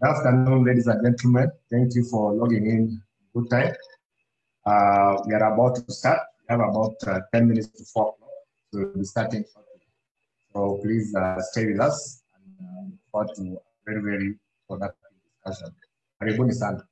Good afternoon, ladies and gentlemen. Thank you for logging in. Good time. We are about to start. We have about 10 minutes to 4 o'clock. So we'll be starting shortly. So please stay with us and look forward to a very, very productive discussion. Karibuni sana.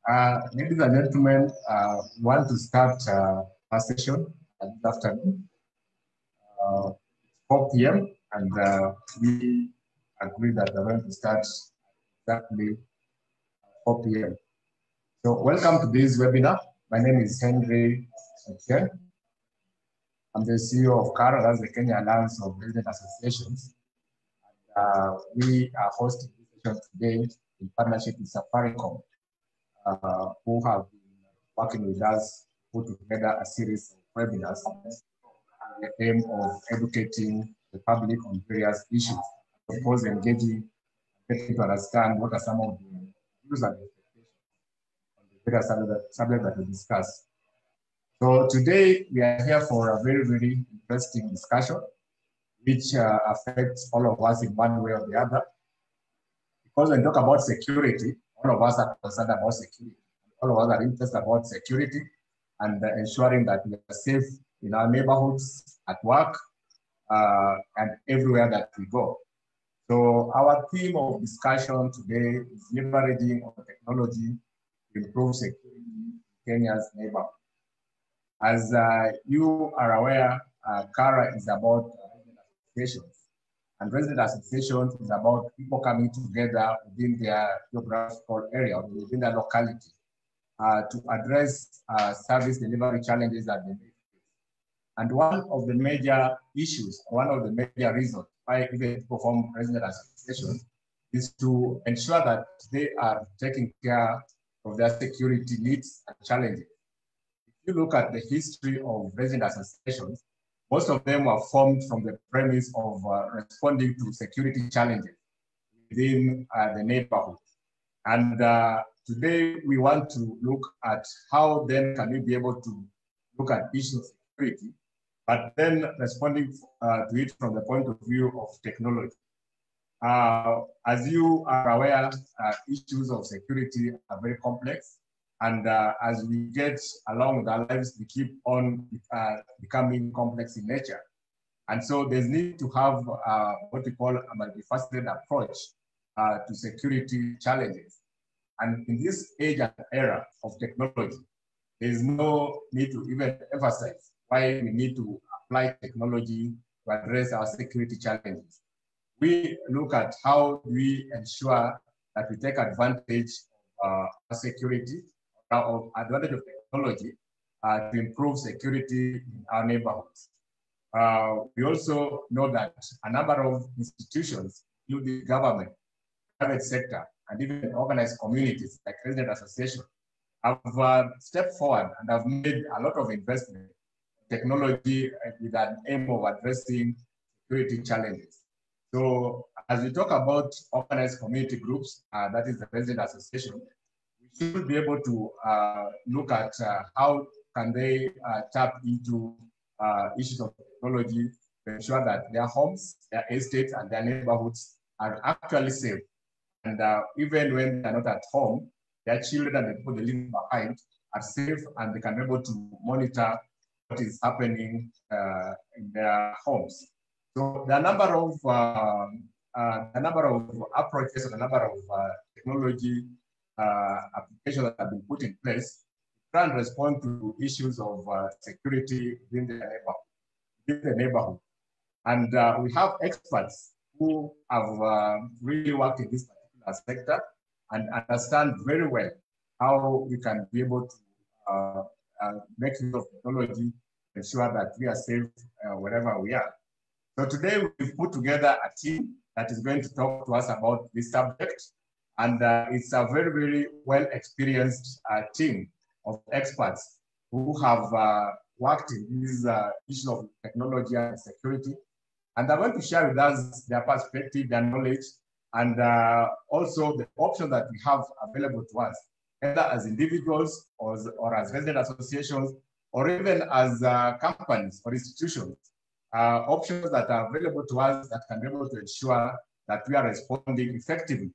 Ladies and gentlemen, we want to start our session this afternoon, 4 p.m. and we agree that we're going to start exactly 4 p.m. So welcome to this webinar. My name is Henry Ochen. I'm the CEO of Kara, that's the Kenya Alliance of Resident Associations. We are hosting this session today in partnership with Safaricom, who have been working with us to put together a series of webinars with the aim of educating the public on various issues, of course engaging, getting to understand what are some of the views and expectations on the various subjects that we discuss. So today we are here for a very, very interesting discussion, which affects all of us in one way or the other. Because when we talk about security, all of us are concerned about security. All of us are interested about security and ensuring that we are safe in our neighborhoods, at work, and everywhere that we go. So our theme of discussion today is leveraging on technology to improve security in Kenya's neighborhood. As you are aware, Kara is about resident associations. And resident associations is about people coming together within their geographical area, or within their locality, to address service delivery challenges that they face. And one of the major issues, one of the major reasons why even people form resident associations is to ensure that they are taking care of their security needs and challenges. If you look at the history of resident associations, most of them were formed from the premise of responding to security challenges within the neighborhood. And today we want to look at how then can we be able to look at issues of security, but then responding to it from the point of view of technology. As you are aware, issues of security are very complex. And as we get along with our lives, we keep on becoming complex in nature. And so there's need to have what we call a multifaceted approach to security challenges. And in this age and era of technology, there's no need to even emphasize why we need to apply technology to address our security challenges. We look at how we ensure that we take advantage of our security, of advantage of technology to improve security in our neighborhoods. We also know that a number of institutions, including government, private sector, and even organized communities like resident associations, have stepped forward and have made a lot of investment in technology with an aim of addressing security challenges. So as we talk about organized community groups, that is the resident association, we should be able to look at how can they tap into issues of technology to ensure that their homes, their estates, and their neighborhoods are actually safe. And even when they're not at home, their children and the people they leave behind are safe, and they can be able to monitor what is happening in their homes. So there are a number of approaches and a number of technology applications that have been put in place to try and respond to issues of security within the neighborhood. And we have experts who have really worked in this particular sector and understand very well how we can be able to make use of technology to ensure that we are safe wherever we are. So today we've put together a team that is going to talk to us about this subject. And it's a very, very well-experienced team of experts who have worked in these issues of technology and security. And they're going to share with us their perspective, their knowledge, and also the options that we have available to us, either as individuals or as resident associations, or even as companies or institutions. Options that are available to us that can be able to ensure that we are responding effectively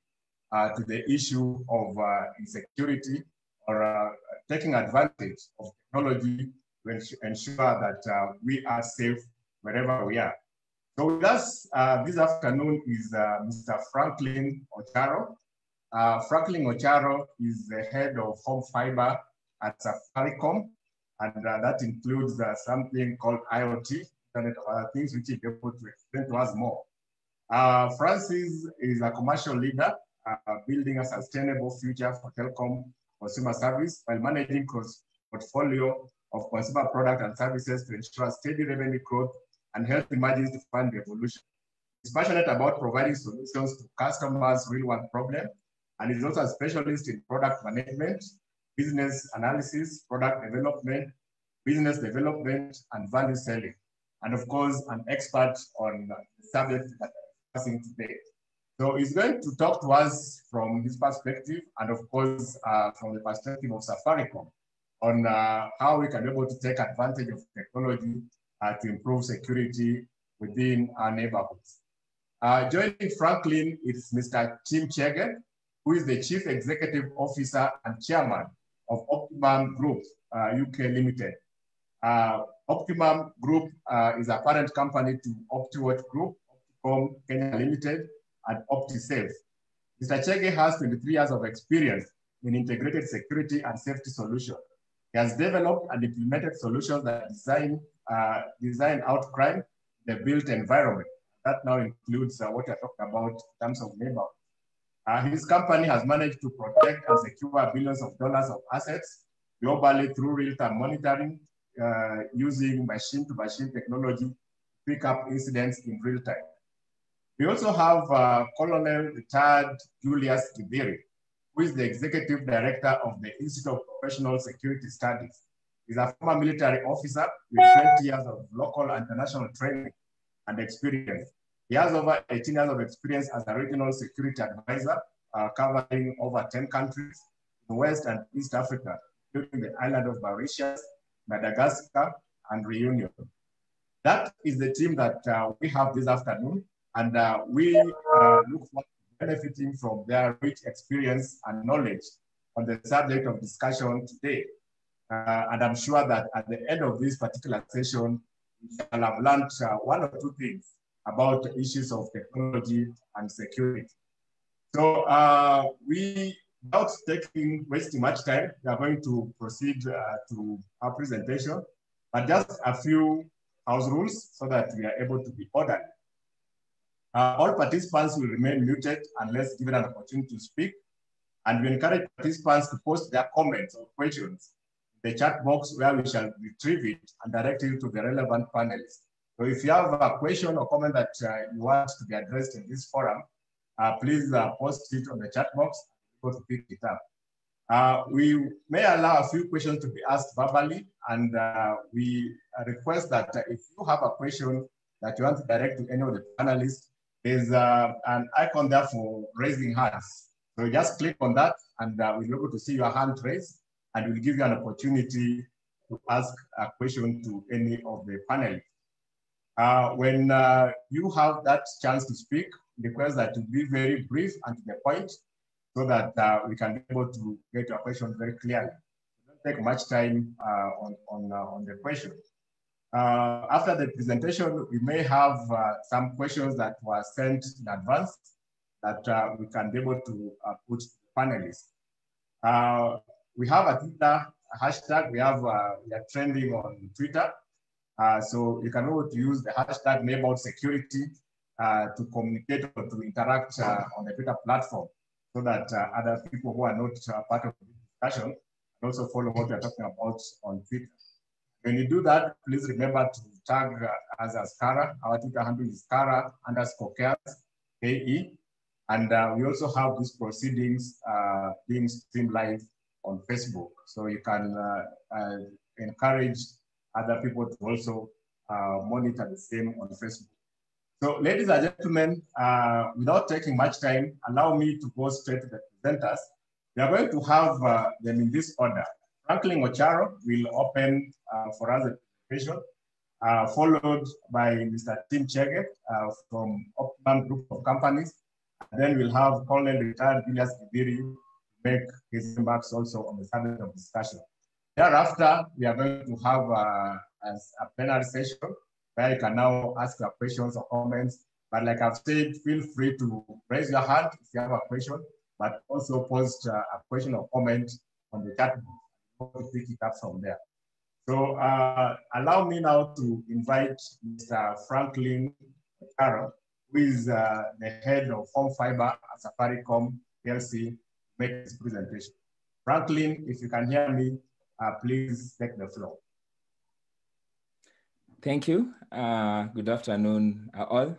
to the issue of insecurity or taking advantage of technology to ensure that we are safe wherever we are. So with us this afternoon is Mr. Franklin Ocharo. Franklin Ocharo is the head of home fiber at Safaricom, and that includes something called IoT, Internet of Other Things, which he'll be able to explain to us more. Francis is a commercial leader, building a sustainable future for telecom consumer service while managing cross-portfolio of consumer products and services to ensure steady revenue growth and healthy margins to fund the evolution. He's passionate about providing solutions to customers' real-world problems, and is also a specialist in product management, business analysis, product development, business development, and value selling. And of course, an expert on the subject that we're discussing today. So he's going to talk to us from his perspective, and of course, from the perspective of Safaricom, on how we can be able to take advantage of technology to improve security within our neighborhoods. Joining Franklin is Mr. Tim Chege, who is the Chief Executive Officer and Chairman of Optimum Group, UK Limited. Optimum Group is a parent company to OptiWatch Group, Opticom Kenya Limited, and OptiSafe. Mr. Chege has 23 years of experience in integrated security and safety solutions. He has developed and implemented solutions that design out crime in the built environment. That now includes what we're talking about in terms of neighborhood. His company has managed to protect and secure billions of dollars of assets globally through real-time monitoring, using machine-to-machine technology to pick up incidents in real time. We also have Colonel Retired Julius Kibiri, who is the Executive Director of the Institute of Professional Security Studies. He's a former military officer with 20 years of local and international training and experience. He has over 18 years of experience as a regional security advisor, covering over 10 countries in West and East Africa, including the island of Mauritius, Madagascar, and Reunion. That is the team that we have this afternoon, and we look forward to benefiting from their rich experience and knowledge on the subject of discussion today. And I'm sure that at the end of this particular session, we shall have learned one or two things about the issues of technology and security. So without wasting much time, we are going to proceed to our presentation, but just a few house rules so that we are able to be orderly. All participants will remain muted unless given an opportunity to speak, and we encourage participants to post their comments or questions in the chat box where we shall retrieve it and direct it to the relevant panelists. So if you have a question or comment that you want to be addressed in this forum, please post it on the chat box and go to pick it up. We may allow a few questions to be asked verbally, and we request that if you have a question that you want to direct to any of the panelists, there's an icon there for raising hands. So just click on that, and we'll be able to see your hand raised, and we'll give you an opportunity to ask a question to any of the panelists. When you have that chance to speak, request that you be very brief and to the point so that we can be able to get your question very clearly. Don't take much time on the question. After the presentation, we may have some questions that were sent in advance that we can be able to put to the panelists. We have a Twitter hashtag. We are trending on Twitter. So you can able to use the hashtag neighborhood security to communicate or to interact on the Twitter platform so that other people who are not part of the discussion can also follow what we are talking about on Twitter. When you do that, please remember to tag us as Kara. Our Twitter handle is Kara_Cares, KE. And we also have these proceedings being streamed live on Facebook. So you can encourage other people to also monitor the same on Facebook. So ladies and gentlemen, without taking much time, allow me to go straight to the presenters. We are going to have them in this order. Franklin Ocharo will open for us the presentation, followed by Mr. Tim Chege from Optimum Group of Companies. And then we'll have Colonel Retired Julius Kibiri make his remarks also on the subject of discussion. Thereafter, we are going to have a plenary session where you can now ask your questions or comments. But like I've said, feel free to raise your hand if you have a question. but also post a question or comment on the chat box to pick it up from there. So allow me now to invite Mr. Franklin Kara, who is the head of Home Fiber at Safaricom PLC, make this presentation. Franklin, if you can hear me, please take the floor. Thank you. Good afternoon, all.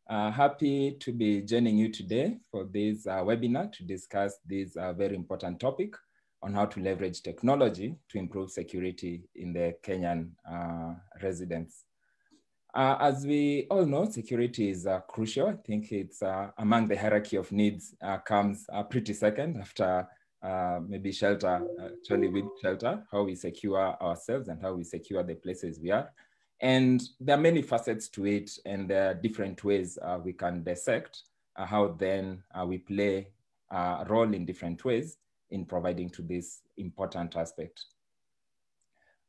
Happy to be joining you today for this webinar to discuss this very important topic on how to leverage technology to improve security in the Kenyan residents. As we all know, security is crucial. I think it's among the hierarchy of needs comes pretty second after maybe shelter, actually with shelter, how we secure ourselves and how we secure the places we are. And there are many facets to it, and there are different ways we can dissect how then we play a role in different ways in providing to this important aspect.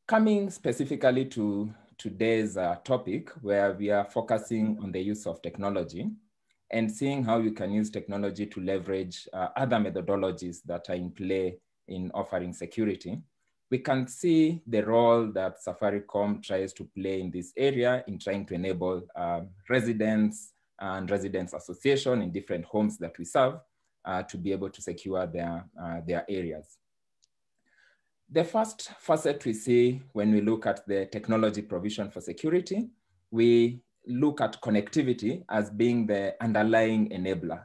Coming specifically to today's topic, where we are focusing on the use of technology and seeing how you can use technology to leverage other methodologies that are in play in offering security, we can see the role that Safaricom tries to play in this area in trying to enable residents and residents association in different homes that we serve to be able to secure their areas. The first facet we see when we look at the technology provision for security, we look at connectivity as being the underlying enabler.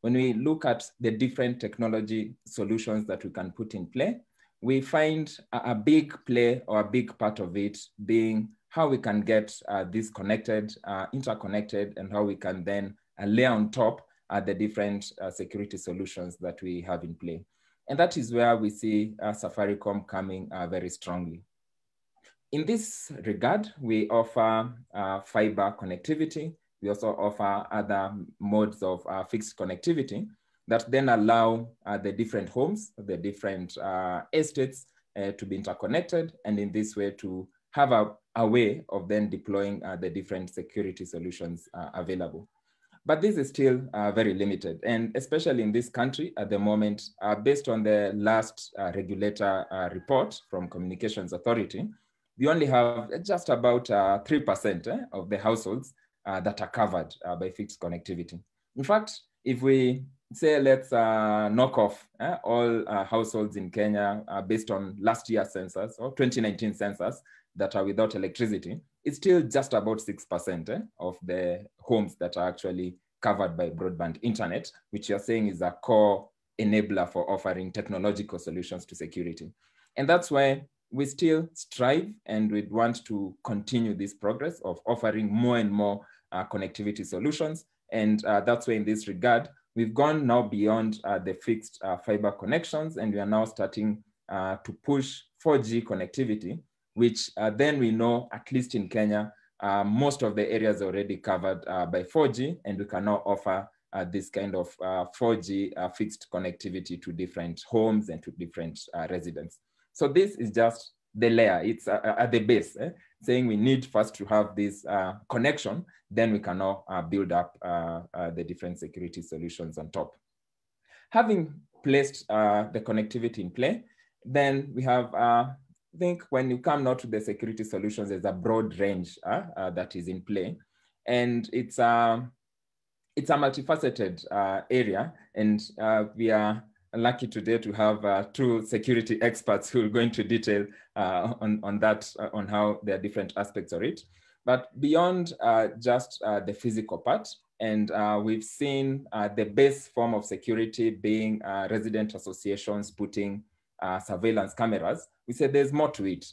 When we look at the different technology solutions that we can put in play, we find a big play or a big part of it being how we can get this connected, interconnected, and how we can then lay on top the different security solutions that we have in play. And that is where we see Safaricom coming very strongly. In this regard, we offer fiber connectivity. We also offer other modes of fixed connectivity that then allow the different homes, the different estates to be interconnected, and in this way to have a way of then deploying the different security solutions available. But this is still very limited, and especially in this country at the moment, based on the last regulator report from Communications Authority, we only have just about 3% of the households that are covered by fixed connectivity. In fact, if we say let's knock off all households in Kenya based on last year's census or 2019 census that are without electricity, it's still just about 6% of the homes that are actually covered by broadband internet, which you're saying is a core enabler for offering technological solutions to security. And that's why we still strive and we want to continue this progress of offering more and more connectivity solutions. And that's why in this regard, we've gone now beyond the fixed fiber connections, and we are now starting to push 4G connectivity, which then we know, at least in Kenya, most of the areas are already covered by 4G, and we can now offer this kind of 4G fixed connectivity to different homes and to different residents. So this is just the layer. It's at the base, saying we need first to have this connection, then we can now build up the different security solutions on top. Having placed the connectivity in play, then we have, I think when you come now to the security solutions, there's a broad range that is in play. And it's a multifaceted area, and we are lucky today to have two security experts who are going to detail on that, on how there are different aspects of it. But beyond just the physical part, and we've seen the base form of security being resident associations putting surveillance cameras, we say there's more to it.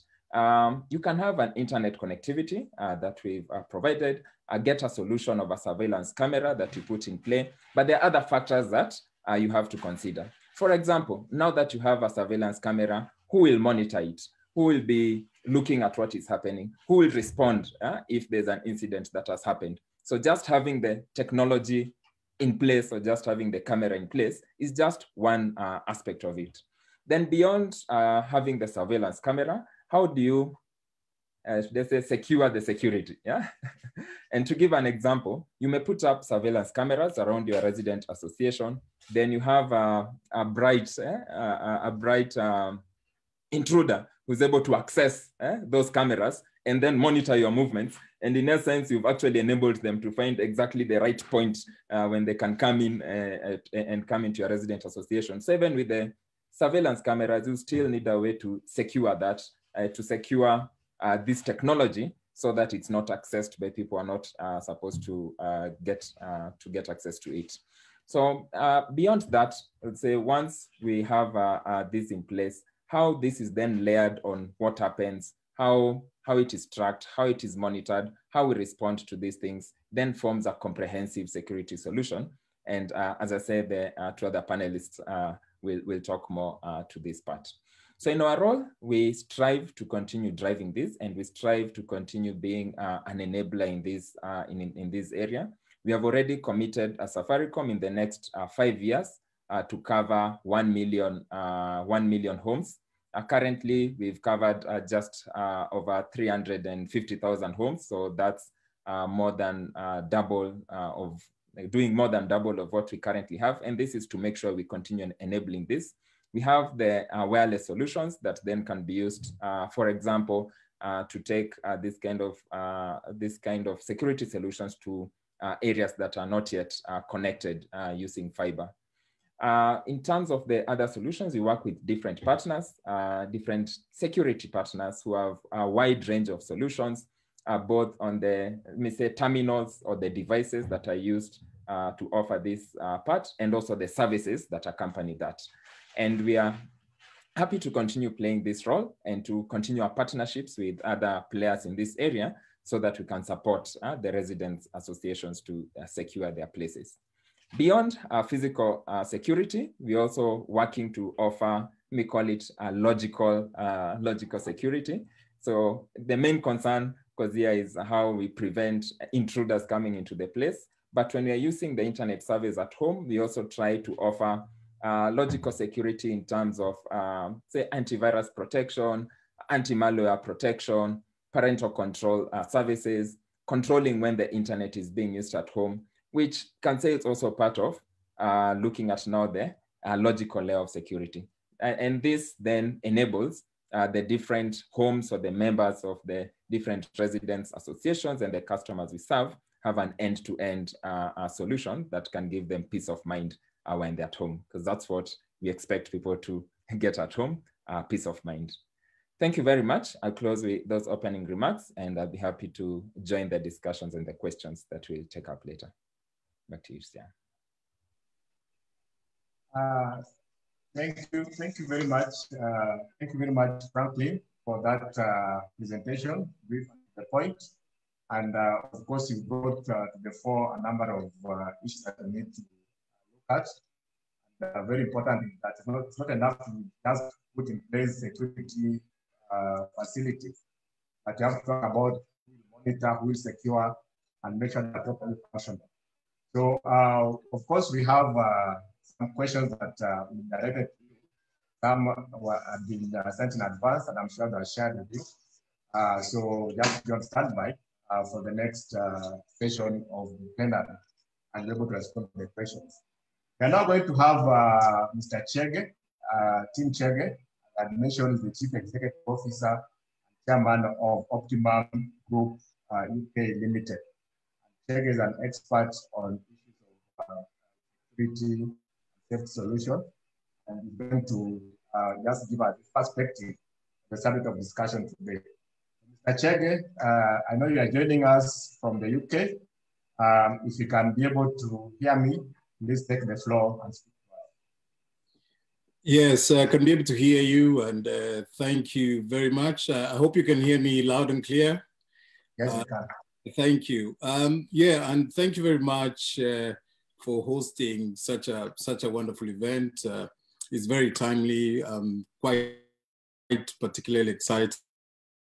You can have an internet connectivity that we've provided, get a solution of a surveillance camera that you put in play, but there are other factors that you have to consider. For example, now that you have a surveillance camera, who will monitor it? Who will be looking at what is happening? Who will respond if there's an incident that has happened? So just having the technology in place or just having the camera in place is just one aspect of it. Then beyond having the surveillance camera, how do you should I say, secure the security, yeah? And to give an example, you may put up surveillance cameras around your resident association. Then you have a bright intruder who's able to access those cameras and then monitor your movements. And in essence, you've actually enabled them to find exactly the right point when they can come in and come into your resident association. So even with the surveillance cameras, you still need a way to secure that, to secure this technology so that it's not accessed by people who are not supposed to get access to it. So beyond that, let's say once we have this in place, how this is then layered on what happens, how it is tracked, how it is monitored, how we respond to these things, then forms a comprehensive security solution. And as I said, the two other panelists will talk more to this part. So in our role, we strive to continue driving this, and we strive to continue being an enabler in this in this area. We have already committed as Safaricom in the next 5 years to cover 1 million homes. Currently, we've covered just over 350,000 homes. So that's more than double doing more than double of what we currently have. And this is to make sure we continue enabling this. We have the wireless solutions that then can be used, for example, to take this kind of security solutions to areas that are not yet connected using fiber. In terms of the other solutions, we work with different partners, different security partners who have a wide range of solutions, both on the, let me say, terminals or the devices that are used to offer this part, and also the services that accompany that. And we are happy to continue playing this role and to continue our partnerships with other players in this area so that we can support the residents' associations to secure their places. Beyond physical security, we're also working to offer, we call it logical security. So the main concern, because here, is how we prevent intruders coming into the place. But when we are using the internet service at home, we also try to offer logical security in terms of, say, antivirus protection, anti-malware protection, parental control services, controlling when the internet is being used at home, which can say it's also part of looking at now the logical layer of security. And this then enables the different homes or the members of the different residents associations and the customers we serve have an end-to-end solution that can give them peace of mind when they're at home, because that's what we expect people to get at home, peace of mind. Thank you very much. I'll close with those opening remarks, and I'll be happy to join the discussions and the questions that we'll take up later. Back to you, Stian. Thank you very much. Thank you very much, Franklin, for that presentation, brief the point. And of course, you brought to the fore a number of issues that we need to look at. And, very important that it's not enough to just put in place security facilities, but you have to talk about who will monitor, who will secure, and make sure that properly functional. So, of course, we have some questions that we directed to you. Some have been sent in advance, and I'm sure they're shared with you. So just be on standby for the next session of the plenary and be able to respond to the questions. We're now going to have Mr. Chege, Tim Chege, as mentioned, is the Chief Executive Officer and Chairman of Opticom Group UK Limited. Chege is an expert on issues of security and safety solution, and he's going to just give us his perspective on the subject of discussion today. Mr. Chege, I know you are joining us from the UK. If you can be able to hear me, please take the floor and speak to us. Yes, I can be able to hear you, and thank you very much. I hope you can hear me loud and clear. Yes, you can. Thank you. Yeah, and thank you very much for hosting such a wonderful event. It's very timely. Quite particularly excited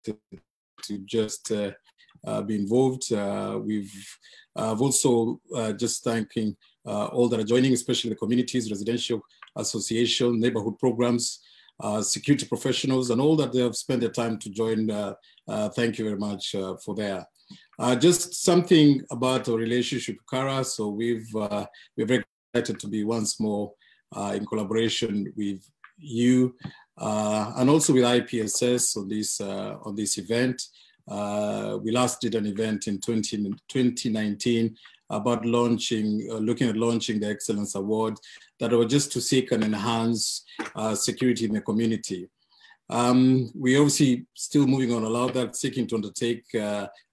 to just be involved. I've also just thanking all that are joining, especially the communities, residential association, neighborhood programs, security professionals, and all that they have spent their time to join. Thank you very much for that. Just something about our relationship with Kara. So we're very excited to be once more in collaboration with you and also with IPSS on this event. We last did an event in 2019 about looking at launching the Excellence Award that was just to seek and enhance security in the community. We obviously still moving on about that, seeking to undertake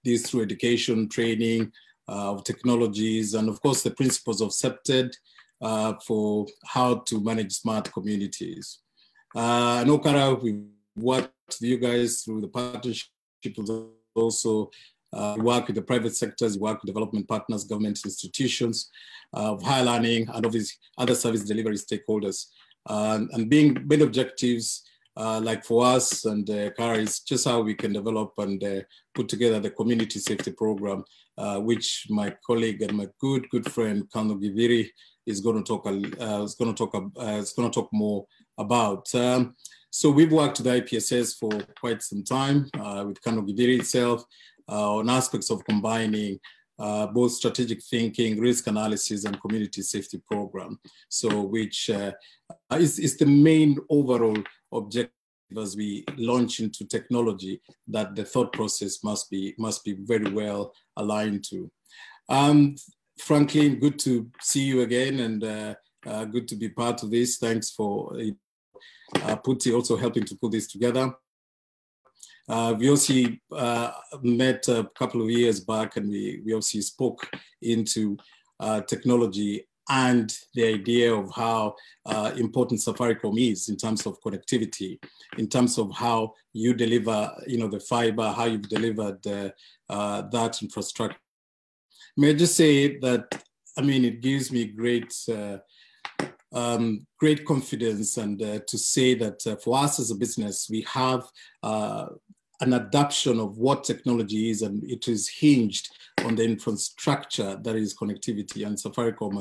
these through education, training of technologies, and of course the principles of SEPTED for how to manage smart communities. I know, Kara, we worked with you guys through the partnership, also work with the private sectors, work with development partners, government institutions, of higher learning, and obviously other service delivery stakeholders. And being main objectives, like for us and Kara, is just how we can develop and put together the community safety program, which my colleague and my good friend Kano Giviri is going to talk more about. So we've worked with IPSS for quite some time with Kano Giviri itself on aspects of combining both strategic thinking, risk analysis, and community safety program. So which is the main overall objective as we launch into technology that the thought process must be very well aligned to. Franklin, good to see you again, and good to be part of this. Thanks for also helping to put this together. We also met a couple of years back, and we also spoke into technology and the idea of how important Safaricom is in terms of connectivity, in terms of how you deliver, the fiber, how you've delivered that infrastructure. May I just say that, it gives me great confidence and to say that for us as a business, we have an adoption of what technology is, and it is hinged on the infrastructure that is connectivity. And Safaricom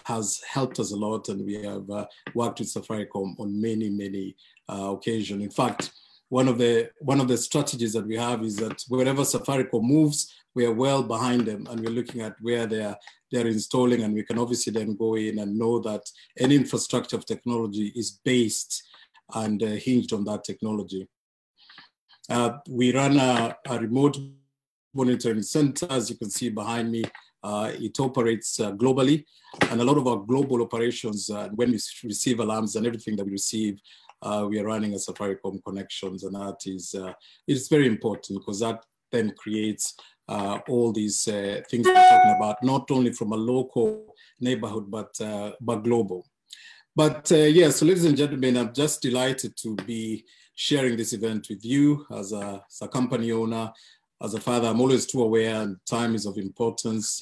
has helped us a lot, and we have worked with Safaricom on many occasions. In fact, one of the strategies that we have is that wherever Safaricom moves, we are well behind them, and we're looking at where they're installing, and we can obviously then go in and know that any infrastructure of technology is based and hinged on that technology. We run a remote monitoring center, as you can see behind me. It operates globally, and a lot of our global operations, when we receive alarms and everything that we receive, we are running a Safaricom connections, and that is it's very important because that then creates all these things we're talking about, not only from a local neighborhood, but global. But yeah, so ladies and gentlemen, I'm just delighted to be sharing this event with you as a company owner. As a father, I'm always too aware, and time is of importance,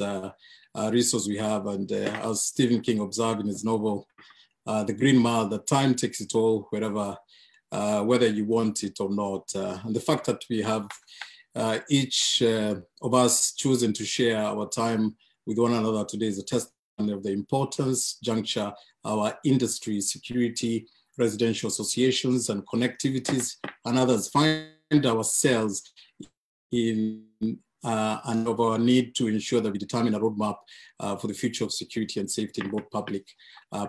resource we have. And as Stephen King observed in his novel, The Green Mile, that time takes it all, whether you want it or not. And the fact that we have each of us chosen to share our time with one another today is a testament of the importance, juncture, our industry, security, residential associations, and connectivities, and others find ourselves in and of our need to ensure that we determine a roadmap for the future of security and safety in both public,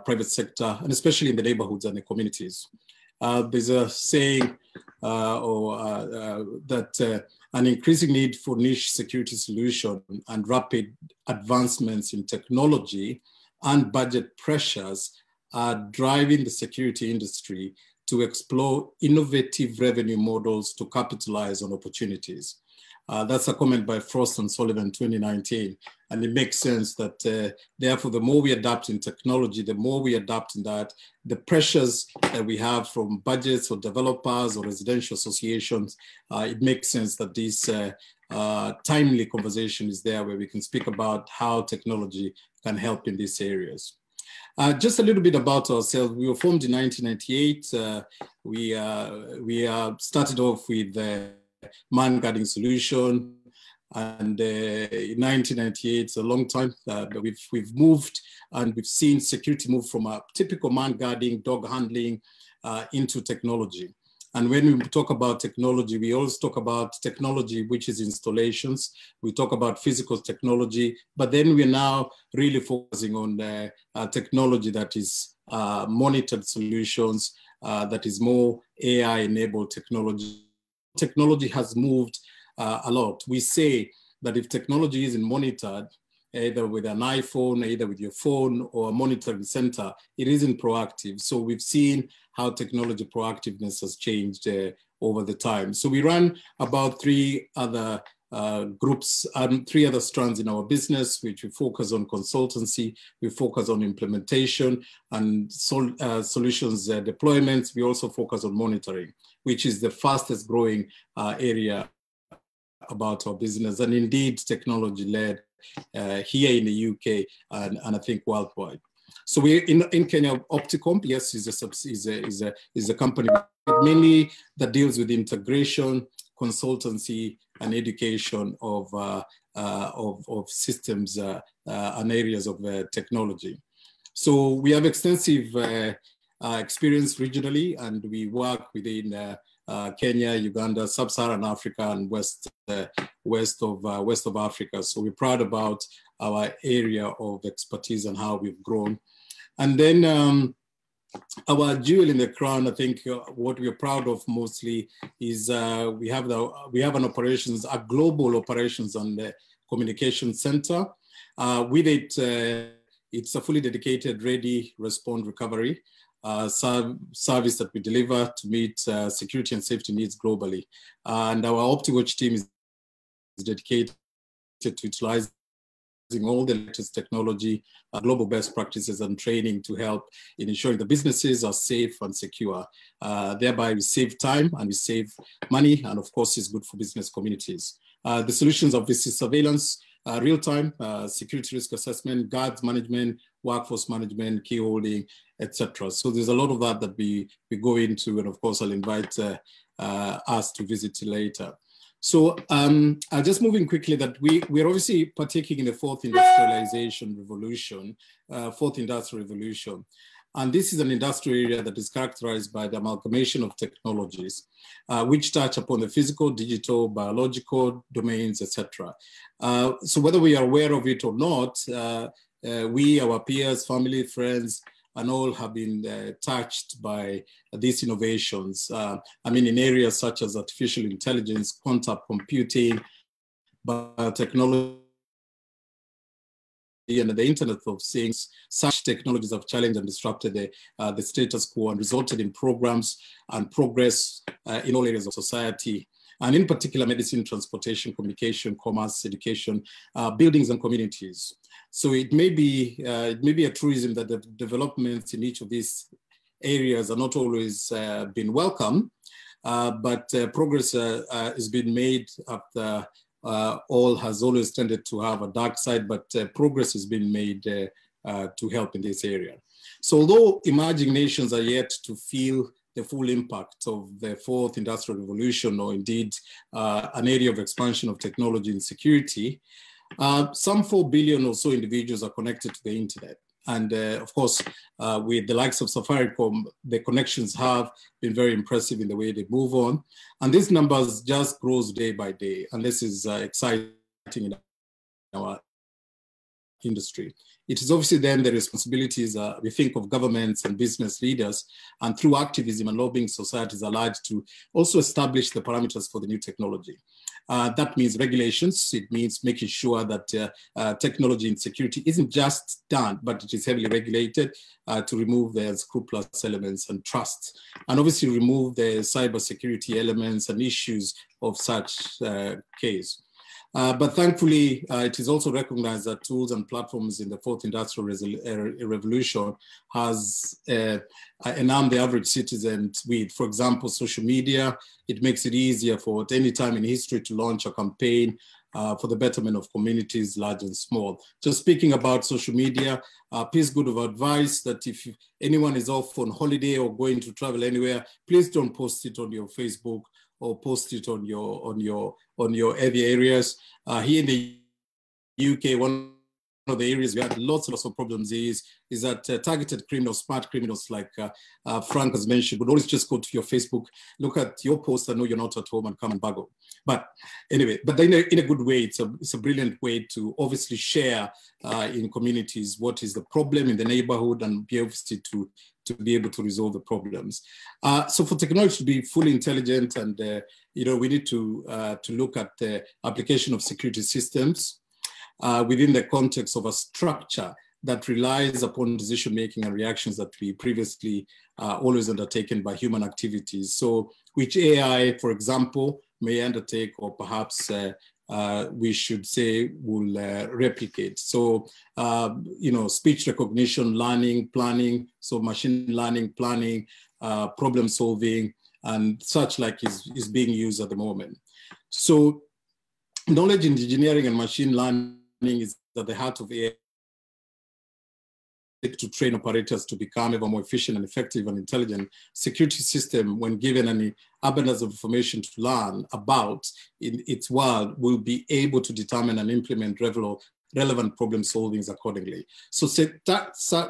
private sector, and especially in the neighborhoods and the communities. There's a saying that an increasing need for niche security solution and rapid advancements in technology and budget pressures are driving the security industry to explore innovative revenue models to capitalize on opportunities. That's a comment by Frost and Sullivan 2019. And it makes sense that therefore, the more we adapt in technology, the more we adapt in that, the pressures that we have from budgets or developers or residential associations, it makes sense that this timely conversation is there where we can speak about how technology can help in these areas. Just a little bit about ourselves. We were formed in 1998. We started off with man guarding solution, and in 1998, it's a long time, but we've moved, and we've seen security move from a typical man guarding, dog handling, into technology. And when we talk about technology, we always talk about technology, which is installations. We talk about physical technology, but then we're now really focusing on technology that is monitored solutions, that is more AI-enabled technology. Technology has moved a lot. We say that if technology isn't monitored, either with an iPhone, either with your phone or a monitoring center, it isn't proactive. So we've seen how technology proactiveness has changed over the time. So we run about three other groups and three other strands in our business, which we focus on consultancy, we focus on implementation and solutions deployments. We also focus on monitoring, which is the fastest growing area about our business, and indeed technology-led here in the UK and I think worldwide. So we're in Kenya. Opticom, yes, is a company mainly that deals with integration, consultancy, and education of systems and areas of technology. So we have extensive experience regionally, and we work within Kenya, Uganda, Sub-Saharan Africa, and west of Africa. So we're proud about our area of expertise and how we've grown. And then our jewel in the crown, I think what we're proud of mostly is we have an operations, a global operations and communication center. With it, it's a fully dedicated ready, respond, recovery service that we deliver to meet security and safety needs globally. And our OptiWatch team is dedicated to utilizing all the latest technology, global best practices and training to help in ensuring the businesses are safe and secure. Thereby we save time and we save money, and of course it's good for business communities. The solutions of this is surveillance, real-time security risk assessment, guards management, workforce management, key holding, etc. So there's a lot of that we go into, and of course I'll invite us to visit later. So just moving quickly, that we're obviously partaking in the fourth industrialization revolution, fourth industrial revolution. And this is an industrial area that is characterized by the amalgamation of technologies, which touch upon the physical, digital, biological domains, etc. So whether we are aware of it or not, we, our peers, family, friends, and all have been touched by these innovations. I mean, in areas such as artificial intelligence, quantum computing, biotechnology, and the Internet of Things. Such technologies have challenged and disrupted the status quo and resulted in programs and progress in all areas of society, and in particular medicine, transportation, communication, commerce, education, buildings and communities. So it may be a truism that the developments in each of these areas are not always been welcome, but progress has been made after all has always tended to have a dark side, but progress has been made to help in this area. So although emerging nations are yet to feel the full impact of the fourth industrial revolution, or indeed an area of expansion of technology and security, some 4 billion or so individuals are connected to the internet. And of course, with the likes of Safaricom, the connections have been very impressive in the way they move on. And these numbers just grows day by day. And this is exciting in our industry. It is obviously then the responsibilities, we think, of governments and business leaders, and through activism and lobbying societies are large, to also establish the parameters for the new technology. That means regulations. It means making sure that technology and security isn't just done, but it is heavily regulated to remove the unscrupulous elements and trust, and obviously remove the cybersecurity elements and issues of such case. But thankfully, it is also recognized that tools and platforms in the fourth industrial revolution has enamed the average citizen with, for example, social media. It makes it easier for at any time in history to launch a campaign for the betterment of communities, large and small. Just speaking about social media, piece good of advice that if anyone is off on holiday or going to travel anywhere, please don't post it on your Facebook or post it on your heavy areas. Here in the UK, one of the areas we had lots and lots of problems is that targeted criminals, smart criminals like Frank has mentioned, would always just go to your Facebook, look at your post and know you're not at home and come and buggle. But anyway, but in a good way, it's a brilliant way to obviously share in communities what is the problem in the neighborhood and be obviously to be able to resolve the problems. So for technology to be fully intelligent and we need to look at the application of security systems within the context of a structure that relies upon decision-making and reactions that we previously always undertaken by human activities. So which AI, for example, may undertake or perhaps we should say will replicate. So, speech recognition, learning, planning, so machine learning, planning, problem solving, and such like is being used at the moment. So knowledge engineering and machine learning is at the heart of AI to train operators to become ever more efficient and effective and intelligent. Security system, when given any abundance of information to learn about in its world, will be able to determine and implement relevant problem solvings accordingly. So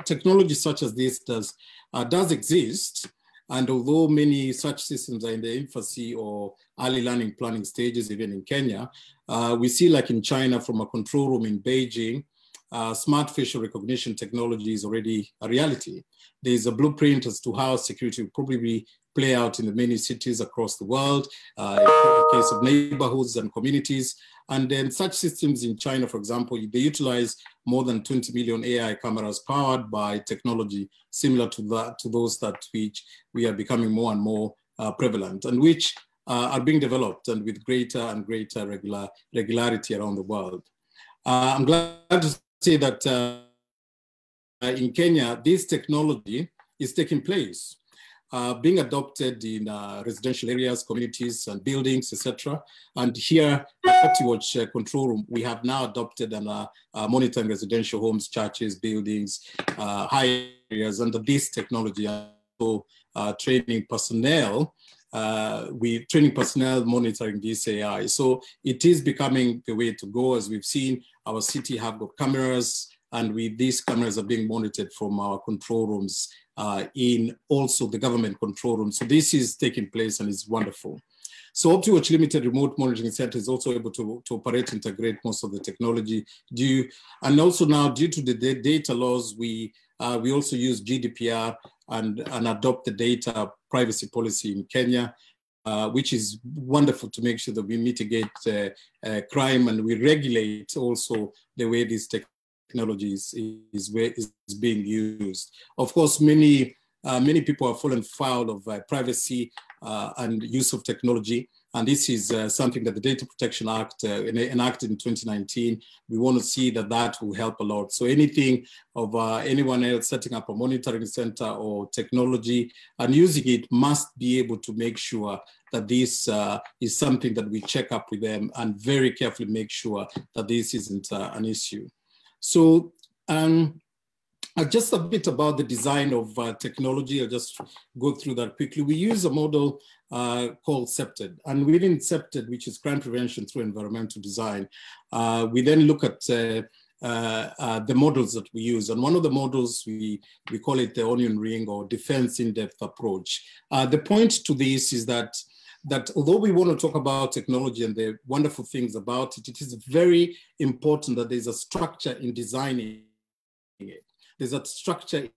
technology such as this does exist. And although many such systems are in the infancy or early learning planning stages, even in Kenya, we see like in China from a control room in Beijing, smart facial recognition technology is already a reality. There is a blueprint as to how security will probably play out in the many cities across the world, in the case of neighborhoods and communities. And then such systems in China, for example, they utilize more than 20 million AI cameras powered by technology similar to those that which we are becoming more and more prevalent, and which are being developed and with greater and greater regularity around the world. I'm glad to say that in Kenya, this technology is taking place, being adopted in residential areas, communities, and buildings, etc. And here at OptiWatch Control Room, we have now adopted and monitoring residential homes, churches, buildings, high areas under this technology. So training personnel, monitoring this AI. So it is becoming the way to go. As we've seen, our city have got cameras, and with these cameras are being monitored from our control rooms in also the government control room. So this is taking place and is wonderful. So OptiWatch Limited Remote Monitoring Center is also able to operate, integrate most of the technology. And also now due to the data laws, we also use GDPR and adopt the data privacy policy in Kenya, which is wonderful to make sure that we mitigate crime and we regulate also the way these technologies is being used. Of course, many people have fallen foul of privacy and use of technology. And this is something that the Data Protection Act enacted in 2019. We want to see that will help a lot. So anything of anyone else setting up a monitoring center or technology and using it must be able to make sure that this is something that we check up with them and very carefully make sure that this isn't an issue. So just a bit about the design of technology. I'll just go through that quickly. We use a model called CEPTED, and within CEPTED, which is crime prevention through environmental design, we then look at the models that we use. And one of the models, we call it the onion ring or defense in-depth approach. The point to this is that although we want to talk about technology and the wonderful things about it, it is very important that there's a structure in designing it. There's a structure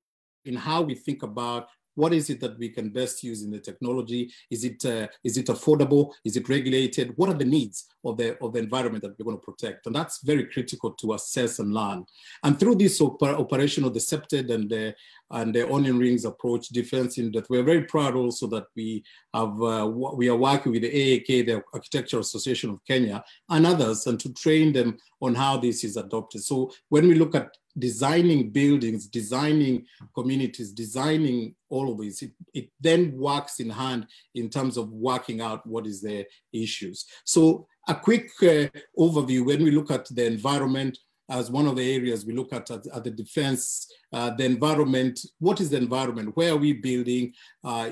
in how we think about what is it that we can best use in the technology. Is it affordable? Is it regulated? What are the needs of the environment that we're going to protect? And that's very critical to assess and learn. And through this operation of the CEPTED and the onion rings approach, defense in that, we're very proud also that we are working with the AAK, the Architectural Association of Kenya, and others, and to train them on how this is adopted. So when we look at designing buildings, designing communities, designing all of this, it then works in hand in terms of working out what is the issues. So a quick overview, when we look at the environment, as one of the areas we look at the defense, the environment. What is the environment? Where are we building?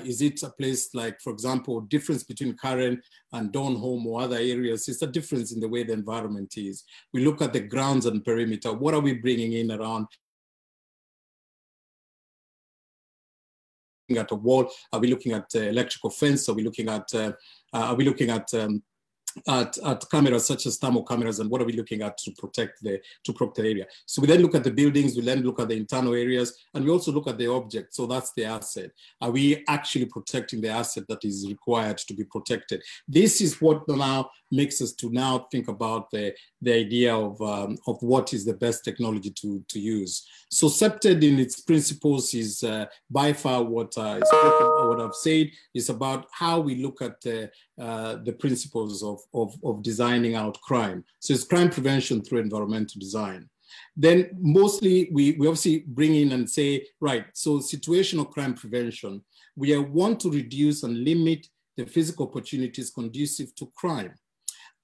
Is it a place like, for example, difference between Karen and Donholm or other areas? It's a difference in the way the environment is. We look at the grounds and perimeter. What are we bringing in around? At a wall? Are we looking at electrical fence? Are we looking at cameras such as thermal cameras, and what are we looking at to protect the area? So we then look at the buildings, we then look at the internal areas, and we also look at the object. So that's the asset. Are we actually protecting the asset that is required to be protected? This is what now makes us to now think about the idea of what is the best technology to use. So SEPTED in its principles is by far what I've said is about how we look at the principles of designing out crime. So it's crime prevention through environmental design. Then mostly we obviously bring in and say, right, so situational crime prevention, we want to reduce and limit the physical opportunities conducive to crime.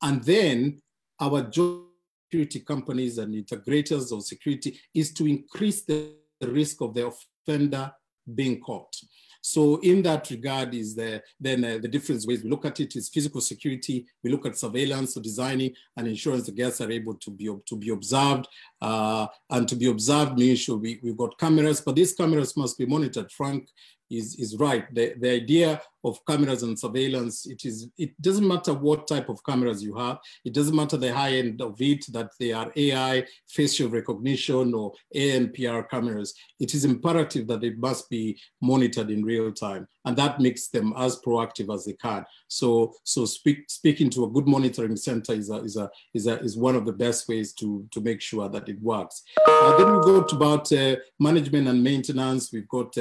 And then our job security companies and integrators of security is to increase the risk of the offender being caught. So in that regard is the different ways we look at it is physical security. We look at surveillance, so designing and ensuring the guests are able to be observed. And to be observed means sure we've got cameras, but these cameras must be monitored. Frank is right. The idea of cameras and surveillance, it doesn't matter what type of cameras you have. It doesn't matter the high end of it, that they are AI, facial recognition, or ANPR cameras. It is imperative that they must be monitored in real time, and that makes them as proactive as they can. So speaking to a good monitoring center is one of the best ways to make sure that it works. Then we go to about management and maintenance. We've got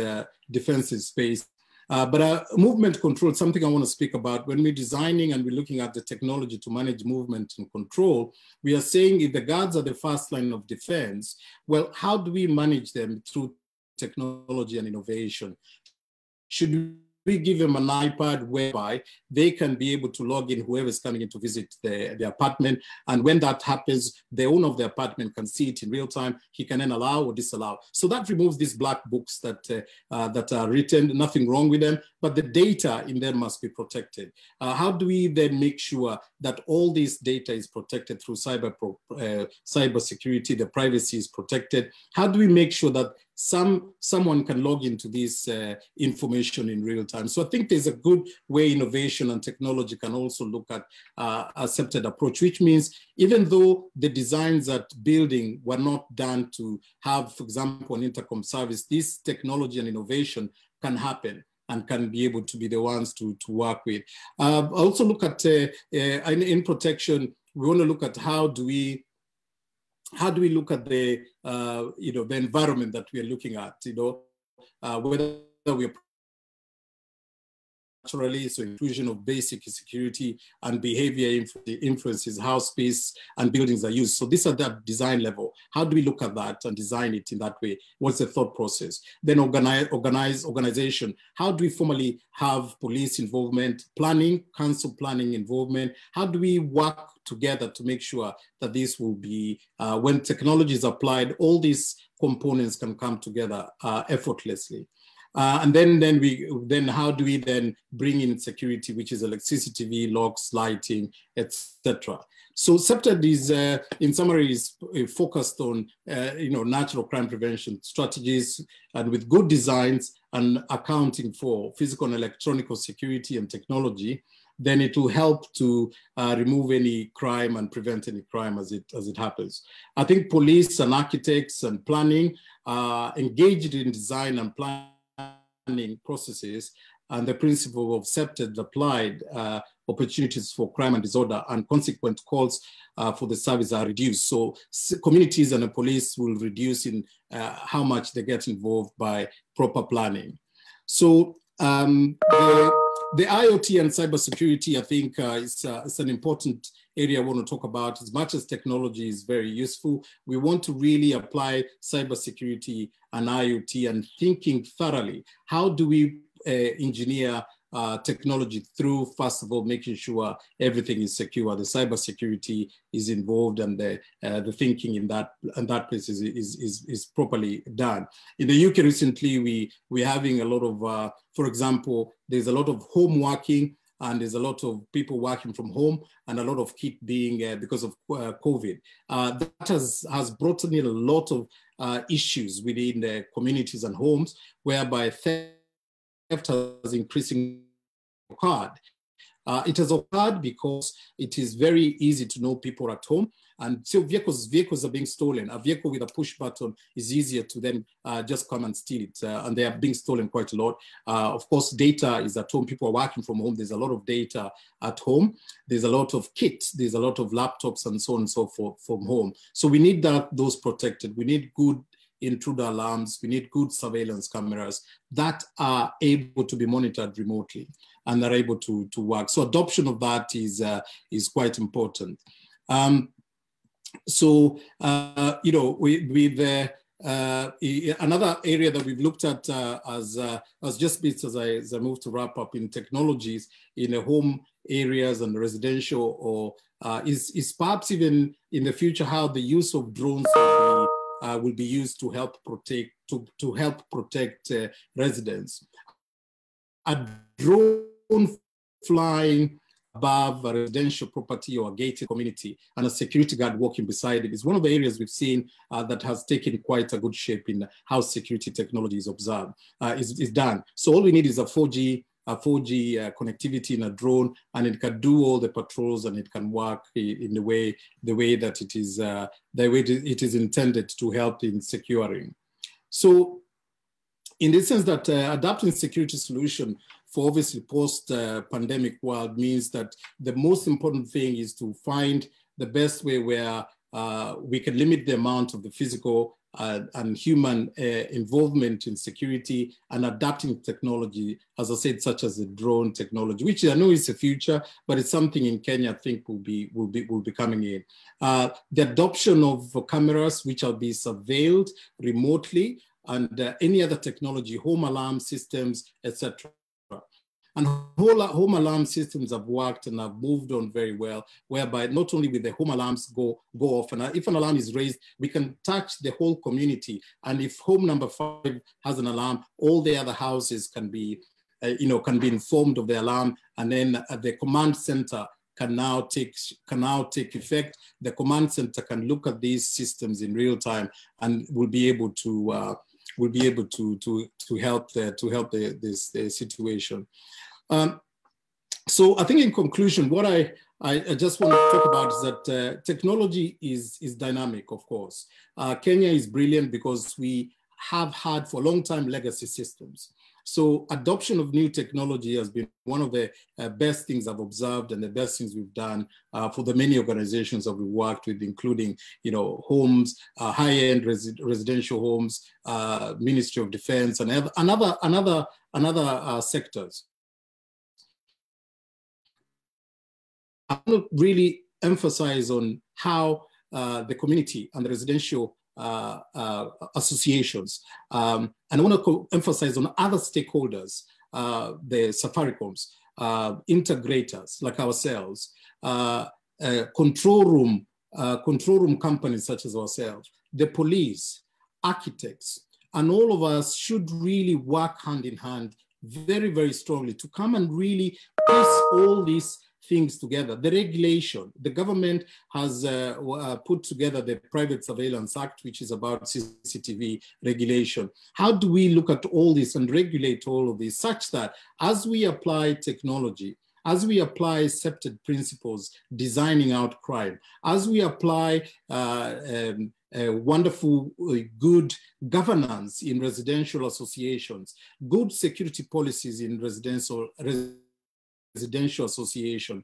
defensive space. But movement control, something I want to speak about. When we're designing and we're looking at the technology to manage movement and control, we are saying if the guards are the first line of defense, well, how do we manage them through technology and innovation? Should we give them an iPad whereby they can be able to log in whoever is coming in to visit the apartment, and when that happens, the owner of the apartment can see it in real time. He can then allow or disallow. So that removes these black books that are written, nothing wrong with them, but the data in them must be protected. How do we then make sure that all this data is protected through cyber security, the privacy is protected? How do we make sure that someone can log into this information in real time? So I think there's a good way innovation and technology can also look at a SEPTED approach, which means even though the designs at building were not done to have, for example, an intercom service, this technology and innovation can happen and can be able to be the ones to work with. Also look at, in protection, we want to look at how do we look at the the environment that we are looking at, whether we're naturally, so inclusion of basic security and behavior influences how space and buildings are used. So these are that design level. How do we look at that and design it in that way? What's the thought process? Then organization. How do we formally have police involvement, planning, council planning involvement? How do we work together to make sure that this will be, when technology is applied, all these components can come together effortlessly. And then how do we then bring in security, which is electricity, locks, lighting, etc. So SEPTED is, in summary, is focused on natural crime prevention strategies, and with good designs and accounting for physical and electronic security and technology, then it will help to remove any crime and prevent any crime as it happens. I think police and architects and planning are engaged in design and planning processes, and the principle of SEPTED applied, opportunities for crime and disorder and consequent calls for the service are reduced. So communities and the police will reduce in how much they get involved by proper planning. So the IoT and cybersecurity, I think, is an important area I want to talk about. As much as technology is very useful, we want to really apply cybersecurity and IoT and thinking thoroughly. How do we engineer technology through, first of all, making sure everything is secure. The cybersecurity is involved, and the thinking in that place is properly done. In the UK recently, we're having a lot of, for example, there's a lot of home working, and there's a lot of people working from home, and a lot of kit being because of COVID. That has brought in a lot of issues within the communities and homes, whereby theft has increasing occurred. It has occurred because it is very easy to know people at home, and so vehicles are being stolen. A vehicle with a push button is easier to then just come and steal it, and they are being stolen quite a lot. Of course, data is at home. People are working from home. There's a lot of data at home. There's a lot of kits. There's a lot of laptops and so on and so forth from home. So we need those protected. We need good intruder alarms. We need good surveillance cameras that are able to be monitored remotely and are able to work. So adoption of that is quite important. You know, another area that we've looked at as just bits as I move to wrap up in technologies in the home areas and residential, or is perhaps even in the future how the use of drones will be used to help protect residents. A drone flying above a residential property or a gated community and a security guard walking beside it is one of the areas we've seen that has taken quite a good shape in how security technology is observed, is done. So all we need is a 4G connectivity in a drone, and it can do all the patrols, and it can work in the way that it is intended to help in securing. So in the sense that adapting security solution for obviously post-pandemic world means that the most important thing is to find the best way where we can limit the amount of the physical and human involvement in security, and adapting technology, as I said, such as the drone technology, which I know is the future, but it's something in Kenya I think will be coming in. The adoption of cameras which will be surveilled remotely, and any other technology, home alarm systems, etc. And home alarm systems have worked and have moved on very well, whereby not only will the home alarms go off, and if an alarm is raised, we can touch the whole community. And if home number 5 has an alarm, all the other houses can be informed of the alarm, and then the command center can now take effect. The command center can look at these systems in real time and will be able to help this situation. So I think in conclusion, what I just want to talk about is that technology is dynamic, of course. Kenya is brilliant because we have had for a long time legacy systems. So adoption of new technology has been one of the best things I've observed, and the best things we've done for the many organizations that we worked with, including, homes, high-end residential homes, Ministry of Defense, and other sectors. I want to really emphasize on how the community and the residential associations, and I want to emphasize on other stakeholders, the Safaricoms, integrators like ourselves, control room companies such as ourselves, the police, architects, and all of us should really work hand in hand very, very strongly to come and really piece all these things together. The regulation, the government has put together the Private Surveillance Act, which is about CCTV regulation. How do we look at all this and regulate all of this such that as we apply technology, as we apply accepted principles, designing out crime, as we apply wonderful, good governance in residential associations, good security policies in residential association,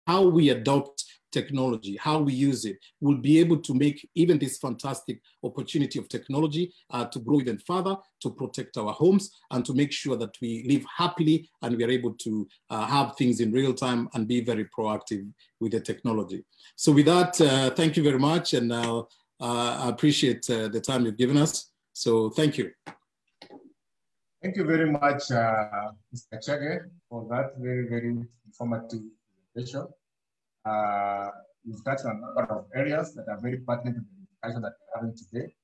how we adopt technology, how we use it, will be able to make even this fantastic opportunity of technology to grow even further, to protect our homes, and to make sure that we live happily and we are able to have things in real time and be very proactive with the technology. So with that, thank you very much, and I appreciate the time you've given us. So thank you. Thank you very much, Mr. Chege, for that very, very informative presentation. You've touched on a number of areas that are very pertinent to the discussion that we're having today,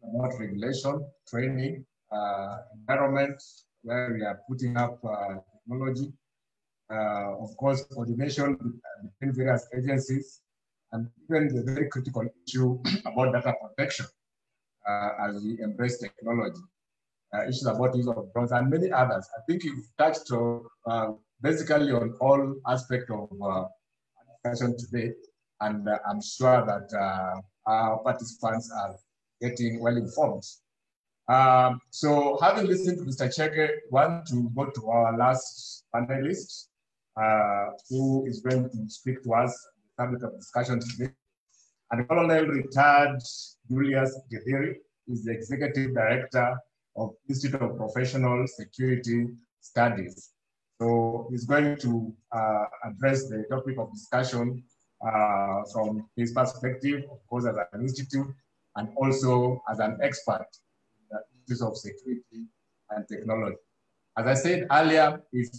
about regulation, training, environment, where we are putting up technology, of course, coordination between various agencies, and even the very critical issue about data protection as we embrace technology. Issues about use of drones and many others. I think you've touched basically on all aspects of discussion today, and I'm sure that our participants are getting well informed. So having listened to Mr. Chege, I want to go to our last panelist, who is going to speak to us on the subject of discussion today. And Colonel retired Julius Gediri is the Executive Director of Institute of Professional Security Studies. So he's going to address the topic of discussion from his perspective, of course, as an institute, and also as an expert in the issues of security and technology. As I said earlier, if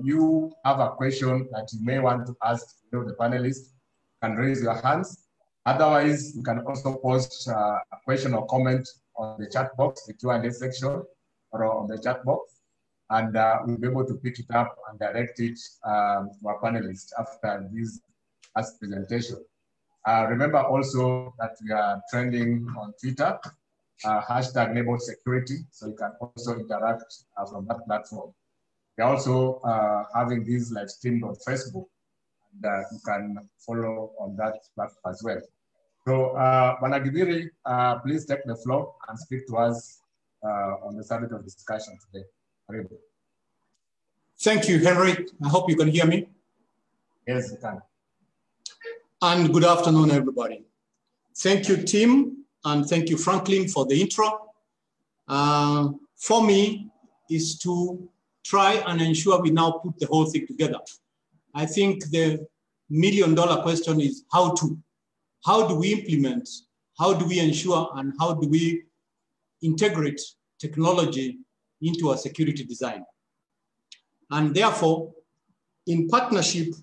you have a question that you may want to ask the panelists, you can raise your hands. Otherwise, you can also post a question or comment on the chat box, the Q&A section, or on the chat box, and we'll be able to pick it up and direct it to our panelists after this last presentation. Remember also that we are trending on Twitter, hashtag neighborhood security, so you can also interact from that platform. We're also having this live streamed on Facebook, and you can follow on that platform as well. So, Banagibiri, please take the floor and speak to us on the subject of discussion today. Thank you, Henry. I hope you can hear me. Yes, you can. And good afternoon, everybody. Thank you, Tim, and thank you, Franklin, for the intro. For me, is to try and ensure we now put the whole thing together. I think the million-dollar question is how to. How do we implement, how do we ensure, and how do we integrate technology into our security design? And therefore, in partnership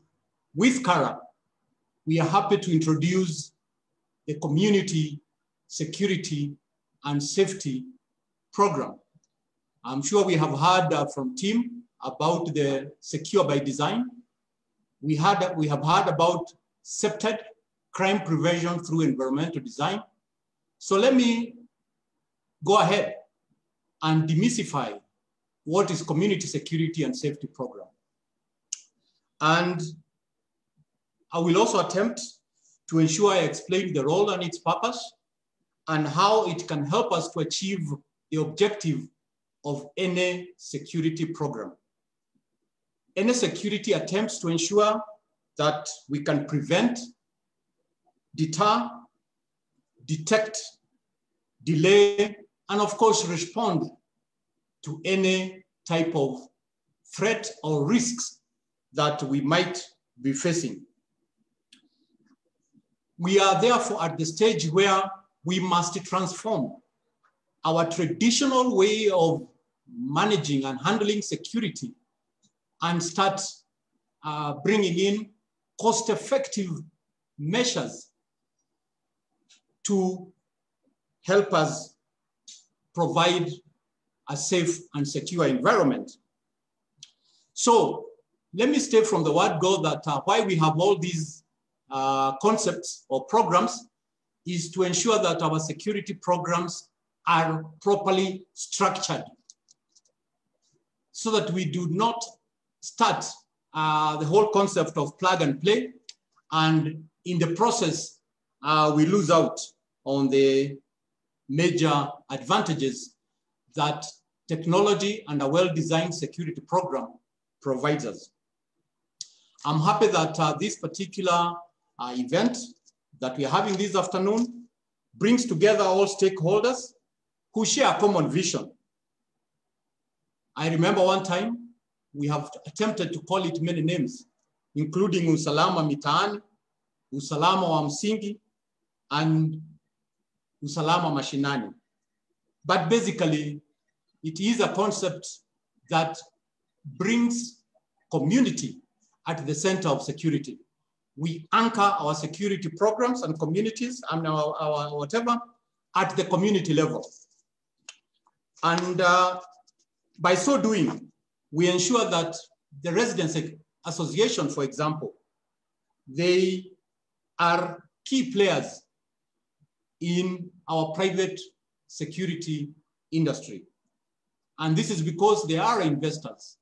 with Kara, we are happy to introduce the Community Security and Safety Program. I'm sure we have heard from Tim about the Secure by Design. We have heard about SEPTED, crime prevention through environmental design. So let me go ahead and demystify what is Community Security and Safety Program. And I will also attempt to ensure I explain the role and its purpose and how it can help us to achieve the objective of any security program. Any security attempts to ensure that we can prevent, deter, detect, delay, and of course respond to any type of threat or risks that we might be facing. We are therefore at the stage where we must transform our traditional way of managing and handling security and start bringing in cost-effective measures to help us provide a safe and secure environment. So let me state from the word go that why we have all these concepts or programs is to ensure that our security programs are properly structured so that we do not start the whole concept of plug and play, and in the process, we lose out on the major advantages that technology and a well-designed security program provides us. I'm happy that this particular event that we are having this afternoon brings together all stakeholders who share a common vision. I remember one time we have attempted to call it many names, including Usalama Mitaani, Usalama wa Msingi, and Usalama Mashinani. But basically, it is a concept that brings community at the center of security. We anchor our security programs and communities and our whatever at the community level. And by so doing, we ensure that the residents association, for example, they are key players in our private security industry. And this is because there are investors,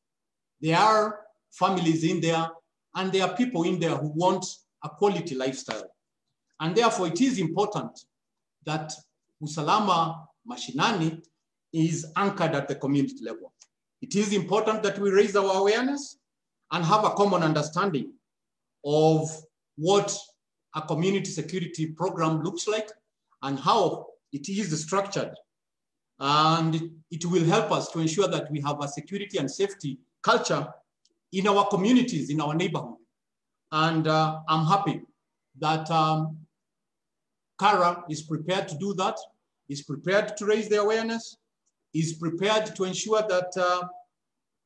there are families in there, and there are people in there who want a quality lifestyle. And therefore, it is important that Usalama Mashinani is anchored at the community level. It is important that we raise our awareness and have a common understanding of what a community security program looks like and how it is structured. And it will help us to ensure that we have a security and safety culture in our communities, in our neighborhood. And I'm happy that Kara is prepared to do that, is prepared to raise the awareness, is prepared to ensure that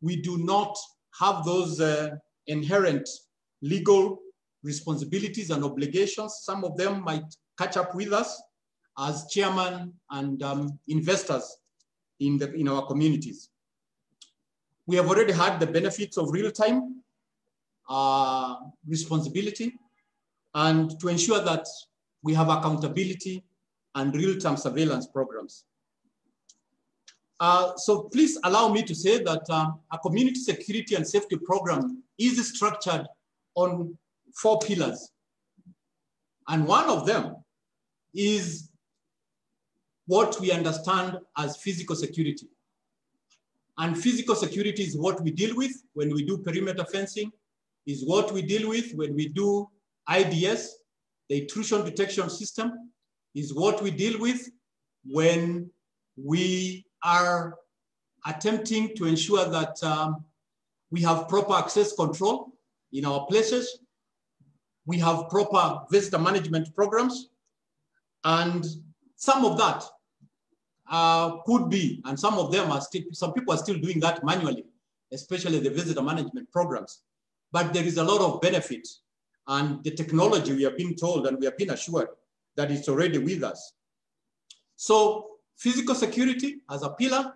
we do not have those inherent legal responsibilities and obligations. Some of them might catch up with us as chairman and investors in our communities. We have already had the benefits of real-time responsibility and to ensure that we have accountability and real-time surveillance programs. So please allow me to say that a community security and safety program is structured on 4 pillars. And one of them is what we understand as physical security. And physical security is what we deal with when we do perimeter fencing, is what we deal with when we do IDS, the intrusion detection system, is what we deal with when we are attempting to ensure that we have proper access control in our places. We have proper visitor management programs. And some of that could be, and some of them are still, some people are still doing that manually, especially the visitor management programs. But there is a lot of benefit, and the technology we have been told and we have been assured that it's already with us. So physical security as a pillar,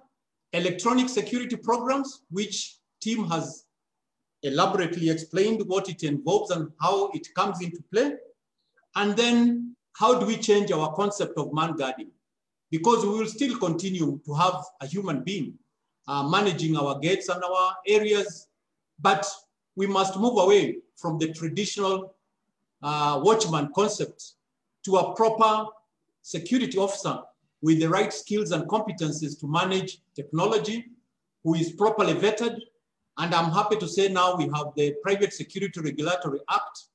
electronic security programs, which Tim has elaborately explained what it involves and how it comes into play. And then how do we change our concept of man guarding? Because we will still continue to have a human being managing our gates and our areas, but we must move away from the traditional watchman concept to a proper security officer with the right skills and competencies to manage technology, who is properly vetted. And I'm happy to say now we have the Private Security Regulatory Act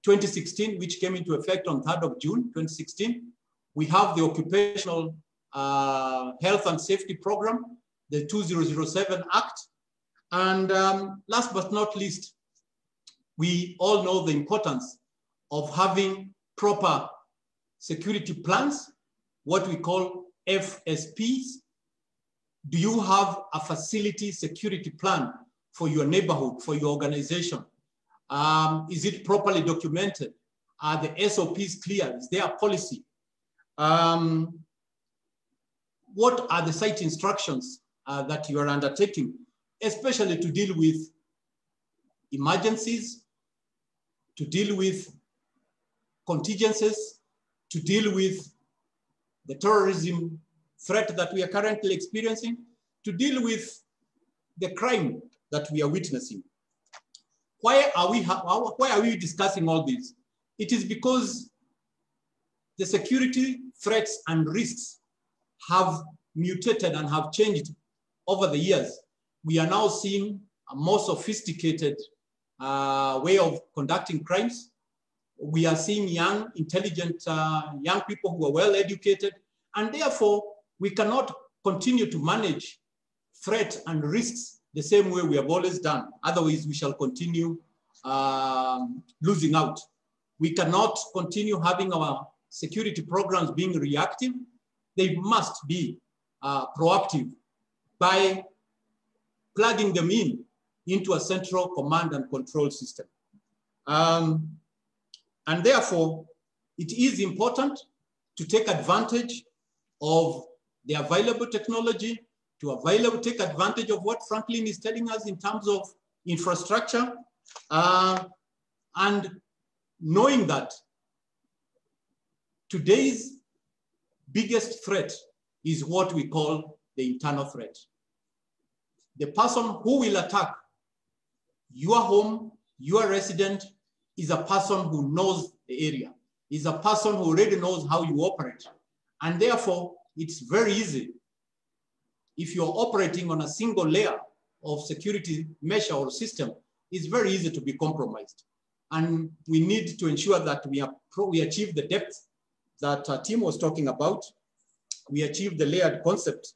2016, which came into effect on 3rd of June, 2016. We have the Occupational Health and Safety Program, the 2007 Act. And last but not least, we all know the importance of having proper security plans, what we call FSPs. Do you have a facility security plan for your neighborhood, for your organization? Is it properly documented? Are the SOPs clear? Is there a policy? What are the site instructions that you are undertaking, especially to deal with emergencies, to deal with contingencies, to deal with the terrorism threat that we are currently experiencing, to deal with the crime that we are witnessing? Why are we discussing all this? It is because the security threats and risks have mutated and have changed over the years. We are now seeing a more sophisticated way of conducting crimes. We are seeing young, intelligent young people who are well educated, and therefore we cannot continue to manage threat and risks the same way we have always done. Otherwise, we shall continue losing out. We cannot continue having our security programs being reactive. They must be proactive by plugging them into a central command and control system. And therefore, it is important to take advantage of the available technology, to take advantage of what Franklin is telling us in terms of infrastructure, and knowing that today's biggest threat is what we call the internal threat. The person who will attack your home, your resident, is a person who knows the area, is a person who already knows how you operate. And therefore, it's very easy if you're operating on a single layer of security measure or system, it's very easy to be compromised. And we need to ensure that we achieve the depth that Tim was talking about. We achieve the layered concept,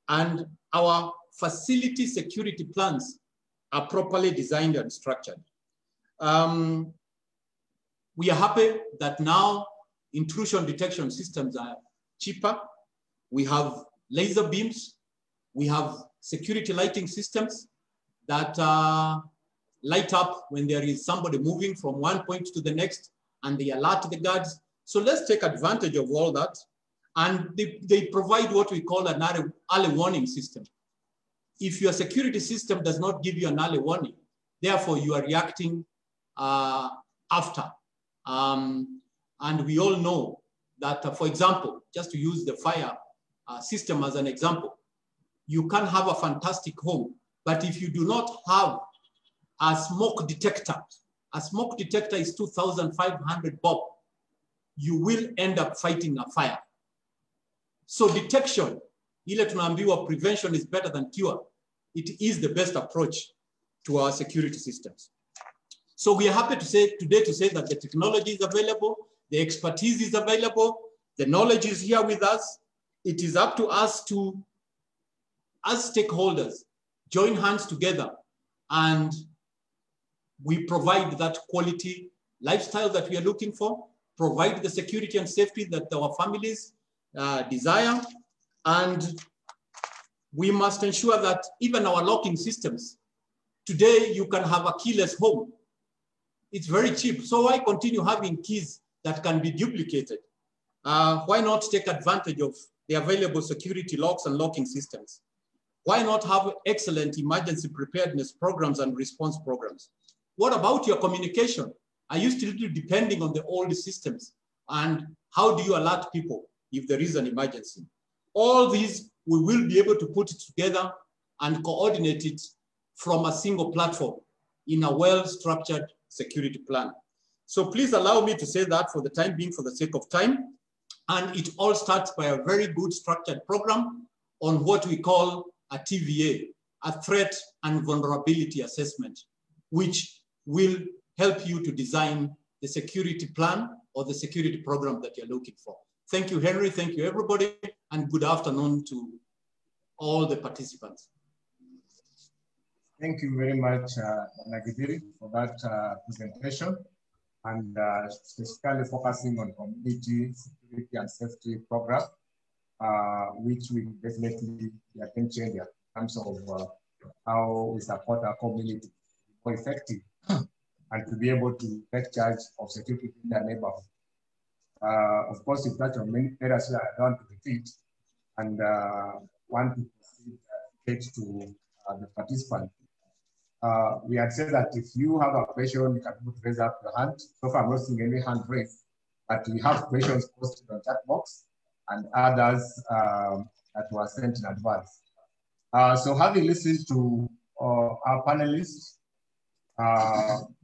and our facility security plans are properly designed and structured. We are happy that now intrusion detection systems are cheaper. We have laser beams. We have security lighting systems that light up when there is somebody moving from one point to the next, and they alert the guards. So let's take advantage of all that. And they provide what we call an early warning system. If your security system does not give you an early warning, therefore you are reacting after. And we all know that, for example, just to use the fire system as an example, you can have a fantastic home, but if you do not have a smoke detector is 2,500 bob, you will end up fighting a fire. So detection, ile tunaambiwa prevention is better than cure. It is the best approach to our security systems. So we are happy to say today that the technology is available, the expertise is available, the knowledge is here with us. It is up to us to, as stakeholders, join hands together, and we provide that quality lifestyle that we are looking for, provide the security and safety that our families desire, and we must ensure that even our locking systems, today you can have a keyless home. It's very cheap, so why continue having keys that can be duplicated? Why not take advantage of the available security locks and locking systems? Why not have excellent emergency preparedness programs and response programs? What about your communication? Are you still depending on the old systems? And how do you alert people if there is an emergency? All these, we will be able to put it together and coordinate it from a single platform in a well-structured security plan. So please allow me to say that for the time being, for the sake of time. And it all starts by a very good structured program on what we call a TVA, a threat and vulnerability assessment, which will help you to design the security plan or the security program that you're looking for. Thank you, Henry. Thank you, everybody. And good afternoon to all the participants. Thank you very much, Nagidiri, for that presentation, and specifically focusing on community security and safety program, which will definitely be a game changer in terms of how we support our community to be more effective and to be able to take charge of security in their neighborhood. Of course, you've touched on many areas where I don't want to repeat, and want to proceed to the participant. We had said that if you have a question, you can raise up your hand. So far, I'm not seeing any hand raised, but we have questions posted on chat box and others that were sent in advance. So having listened to our panelists,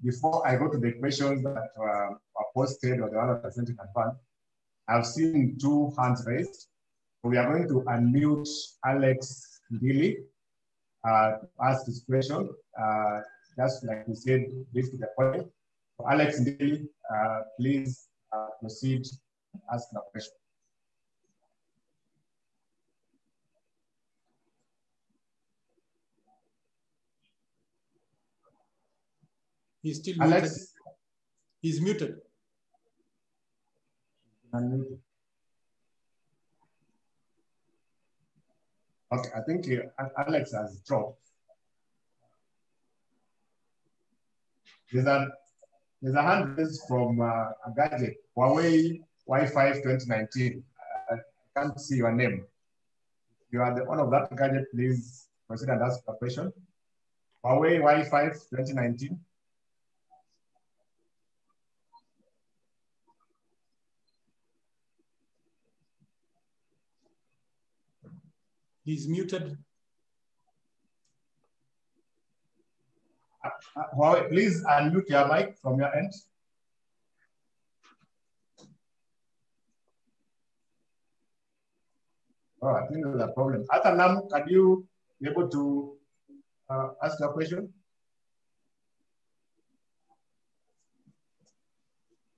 before I go to the questions that were posted or the ones that were sent in advance, I've seen 2 hands raised. So we are going to unmute Alex Ndili to ask his question. Just like we said, brief to the point. So Alex Ndili, please proceed and ask the question. He's still Alex? muted. He's muted. Unmuted. Okay, I think Alex has dropped. There's a hand raised from a gadget, Huawei Wi-Fi 2019. I can't see your name. If you are the owner of that gadget, please consider and ask a question. Huawei Wi-Fi 2019. He's muted. Huawei, please unmute your mic from your end. Oh, I think there's a problem. Atanam, can you be able to ask your question?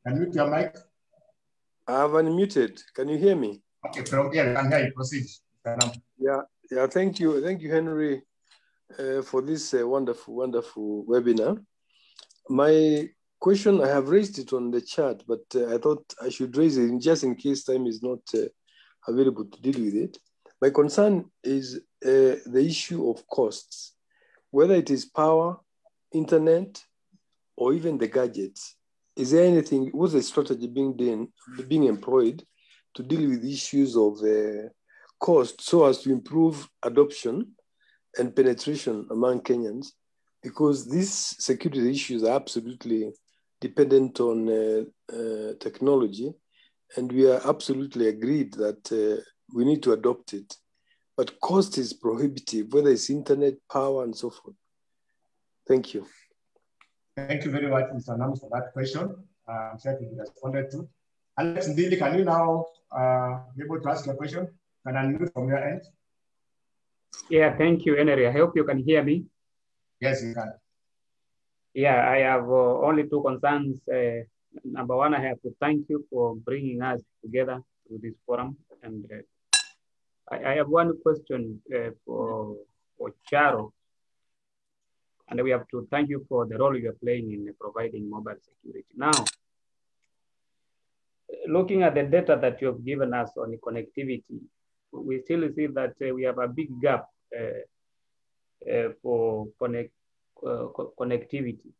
Unmute your mic. I have unmuted. Can you hear me? Okay, from here, I can hear you. Proceed. Yeah. Thank you, Henry, for this wonderful webinar. My question, I have raised it on the chat, but I thought I should raise it just in case time is not available to deal with it. My concern is the issue of costs, whether it is power, internet, or even the gadgets. Is there anything, what's the strategy being employed to deal with issues of cost so as to improve adoption and penetration among Kenyans? Because these security issues are absolutely dependent on technology, and we are absolutely agreed that we need to adopt it. But cost is prohibitive, whether it's internet, power, and so forth. Thank you. Thank you very much, Mr. Nams, for that question. I'm sure you responded to. Alex Ndili, can you now be able to ask your question? Can I unmute from your end? Yeah, thank you, Henry. I hope you can hear me. Yes, you can. Yeah, I have only two concerns. Number one, I have to thank you for bringing us together to this forum. And I have one question for Charo. And we have to thank you for the role you are playing in providing mobile security. Now, looking at the data that you have given us on the connectivity, we still see that we have a big gap for connectivity.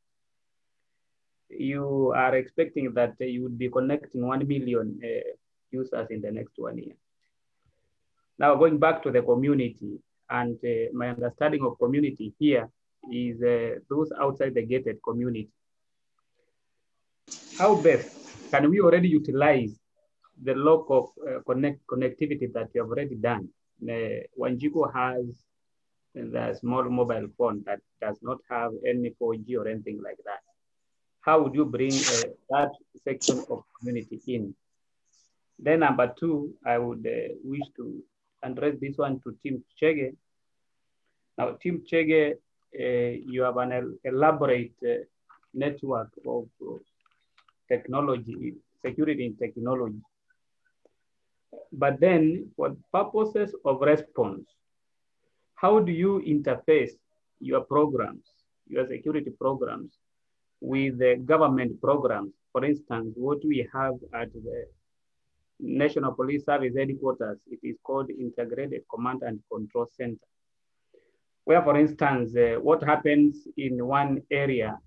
You are expecting that you would be connecting 1 million users in the next 1 year. Now, going back to the community, and my understanding of community here is those outside the gated community. How best can we already utilize the local connectivity that you have already done? Wanjiku has the small mobile phone that does not have any 4G or anything like that. How would you bring that section of community in? Then number two, I would wish to address this one to Team Chege. Now, Team Chege, you have an elaborate network of technology, security in technology. But then for purposes of response, how do you interface your programs, your security programs with the government programs? For instance, what we have at the National Police Service headquarters, it is called Integrated Command and Control Center, where, for instance, what happens in one area,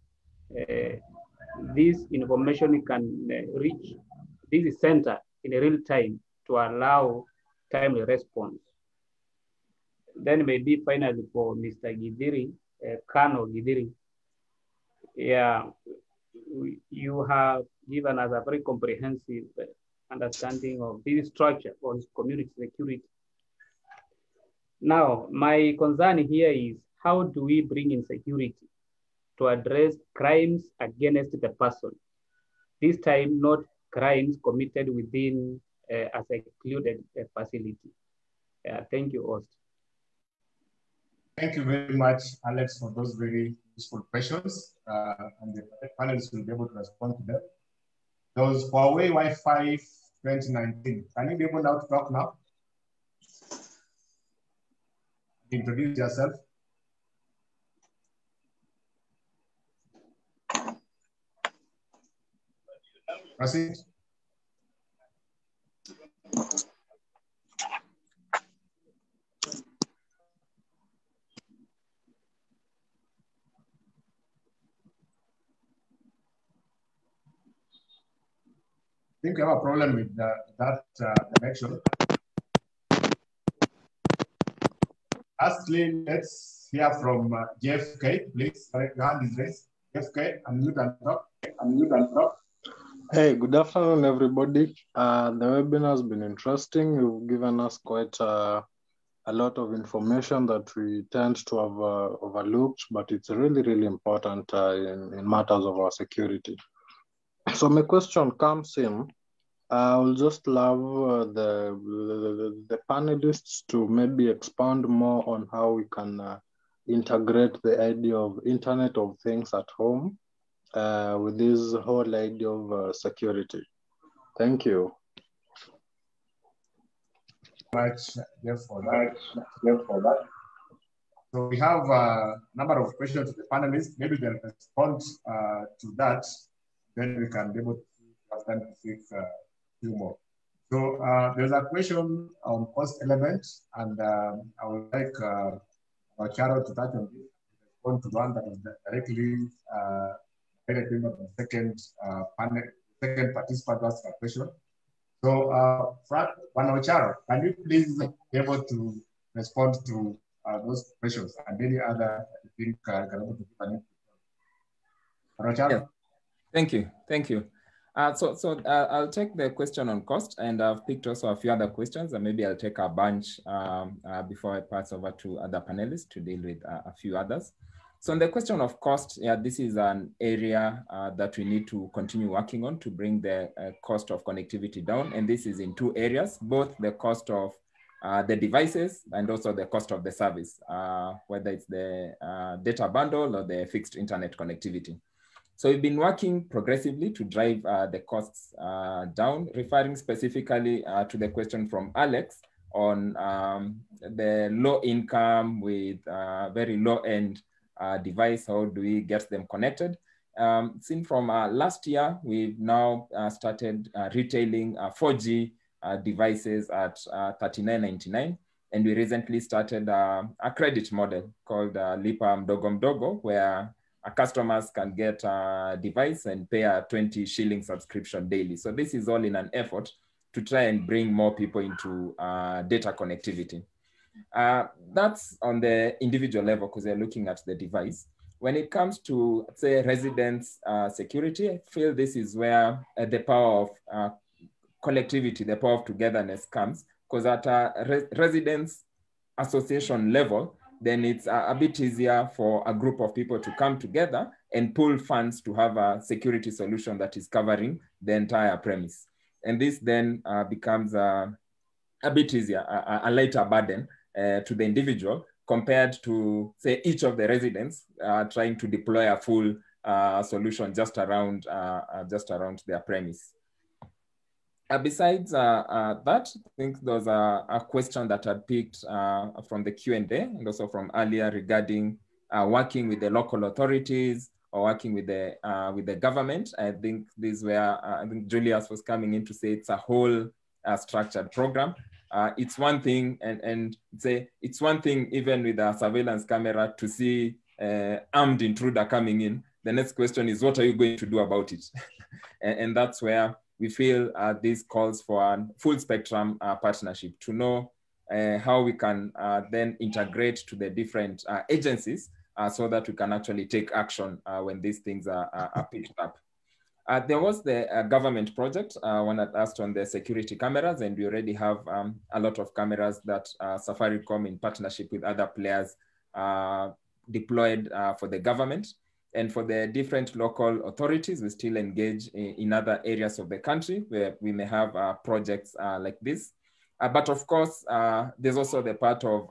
this information can reach this center in real time to allow timely response. Then maybe finally for Mr. Gidiri, Colonel Gidiri, yeah, you have given us a very comprehensive understanding of this structure for community security. Now, my concern here is how do we bring in security to address crimes against the person? This time, not crimes committed within a secluded facility. Thank you, Ost. Thank you very much, Alex, for those very useful questions. And the panelists will be able to respond to them. Those Huawei Wi-Fi 2019. Can you be able now to talk now? Introduce yourself. Proceed. think we have a problem with that connection. Lastly, let's hear from JFK, please. Your hand is raised. JFK, unmute and talk. Unmute and talk. Hey, good afternoon, everybody. The webinar has been interesting. You've given us quite a lot of information that we tend to have overlooked, but it's really, really important in matters of our security. So my question comes in. I would just love the panelists to maybe expound more on how we can integrate the idea of Internet of Things at home with this whole idea of security. Thank you. Much for that. So we have a number of questions to the panelists. Maybe they'll respond to that. Then we can be able to have time to take a few more. So there's a question on cost element, and I would like Kara to touch on this. Respond to one that is directly related to the second second participant asked a question. So, Frank Charo, can you please be able to respond to those questions and any other I think can able to give an input? Yes. Thank you. Thank you. So I'll take the question on cost, and I've picked also a few other questions, and maybe I'll take a bunch before I pass over to other panelists to deal with a few others. So on the question of cost, yeah, this is an area that we need to continue working on to bring the cost of connectivity down. And this is in two areas, both the cost of the devices and also the cost of the service, whether it's the data bundle or the fixed internet connectivity. So we've been working progressively to drive the costs down, referring specifically to the question from Alex on the low income with very low end device, how do we get them connected? Since from last year, we've now started retailing 4G devices at $39.99. And we recently started a credit model called Lipa Mdogo Mdogo, where customers can get a device and pay a 20 shilling subscription daily. So this is all in an effort to try and bring more people into data connectivity. That's on the individual level because they're looking at the device. When it comes to, say, residence security, I feel this is where the power of collectivity, the power of togetherness comes, because at a residence association level, then it's a bit easier for a group of people to come together and pool funds to have a security solution that is covering the entire premise. And this then becomes a bit easier, a lighter burden to the individual compared to, say, each of the residents trying to deploy a full solution just around their premise. Besides that, I think there's a question that I picked from the Q&A and also from earlier regarding working with the local authorities or working with the government. I think this is where I think Julius was coming in to say it's a whole structured program. It's one thing, and it's one thing even with a surveillance camera to see armed intruder coming in. The next question is, what are you going to do about it? and that's where we feel this calls for a full spectrum partnership to know how we can then integrate to the different agencies so that we can actually take action when these things are picked up. There was the government project one that asked on the security cameras, and we already have a lot of cameras that Safaricom in partnership with other players deployed for the government. And for the different local authorities, we still engage in other areas of the country where we may have projects like this. But of course, there's also the part of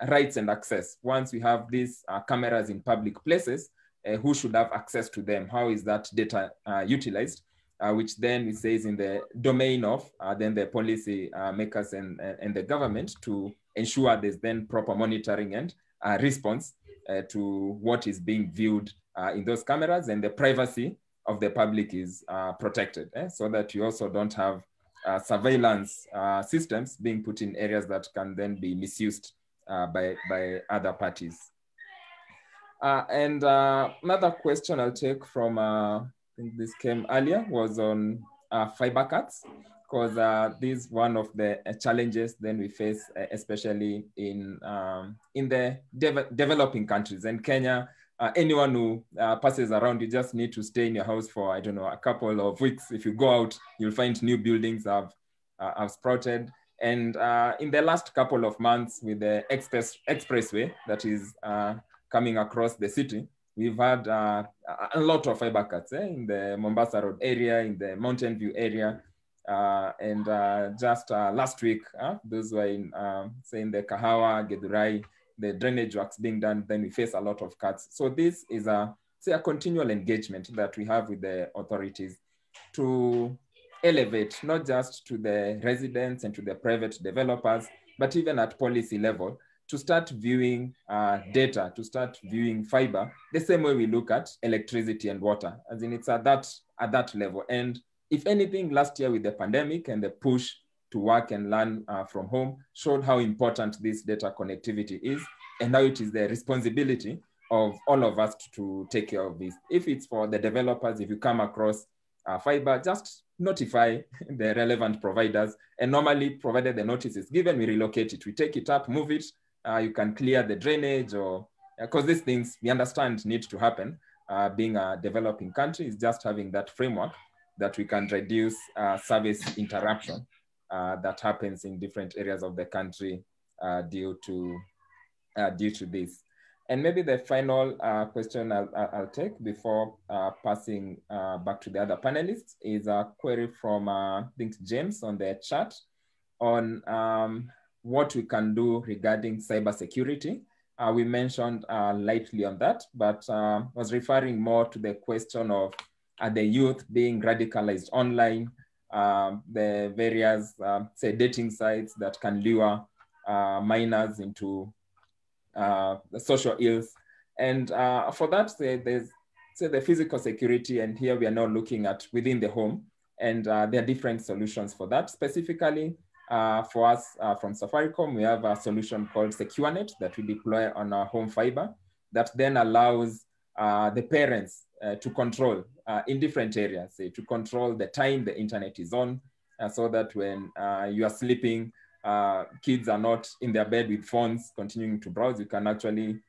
rights and access. Once we have these cameras in public places, who should have access to them? How is that data utilized? Which then it says in the domain of then the policy makers and the government to ensure there's then proper monitoring and response to what is being viewed in those cameras, and the privacy of the public is protected, so that you also don't have surveillance systems being put in areas that can then be misused by other parties. And another question I'll take from, I think this came earlier, was on fiber cuts, because this is one of the challenges then we face, especially in the developing countries. And Kenya, anyone who passes around, you just need to stay in your house for, I don't know, a couple of weeks. If you go out, you'll find new buildings have sprouted. And in the last couple of months, with the expressway that is coming across the city, we've had a lot of fiber cuts in the Mombasa Road area, in the Mountain View area. And just last week, those were in, say, in the Kahawa, Githurai, the drainage works being done, then we face a lot of cuts. So this is a continual engagement that we have with the authorities to elevate, not just to the residents and to the private developers, but even at policy level, to start viewing data, to start viewing fiber, the same way we look at electricity and water, as in it's at that level. And if anything, last year with the pandemic and the push to work and learn from home showed how important this data connectivity is, and now it is the responsibility of all of us to take care of this. If it's for the developers, if you come across fiber, just notify the relevant providers, and normally, provided the notice is given, we relocate it, we take it up, move it. You can clear the drainage, or because these things we understand need to happen. Being a developing country is just having that framework that we can reduce service interruption that happens in different areas of the country due to this. And maybe the final question I'll take before passing back to the other panelists is a query from, I think, James on the chat on what we can do regarding cybersecurity. We mentioned lightly on that, but was referring more to the question of the youth being radicalized online, the various, say, dating sites that can lure minors into the social ills. And for that, there's the physical security, and here we are now looking at within the home, and there are different solutions for that. Specifically for us from Safaricom, we have a solution called SecureNet that we deploy on our home fiber that then allows the parents to control in different areas, say, to control the time the internet is on, so that when you are sleeping, kids are not in their bed with phones continuing to browse. You can actually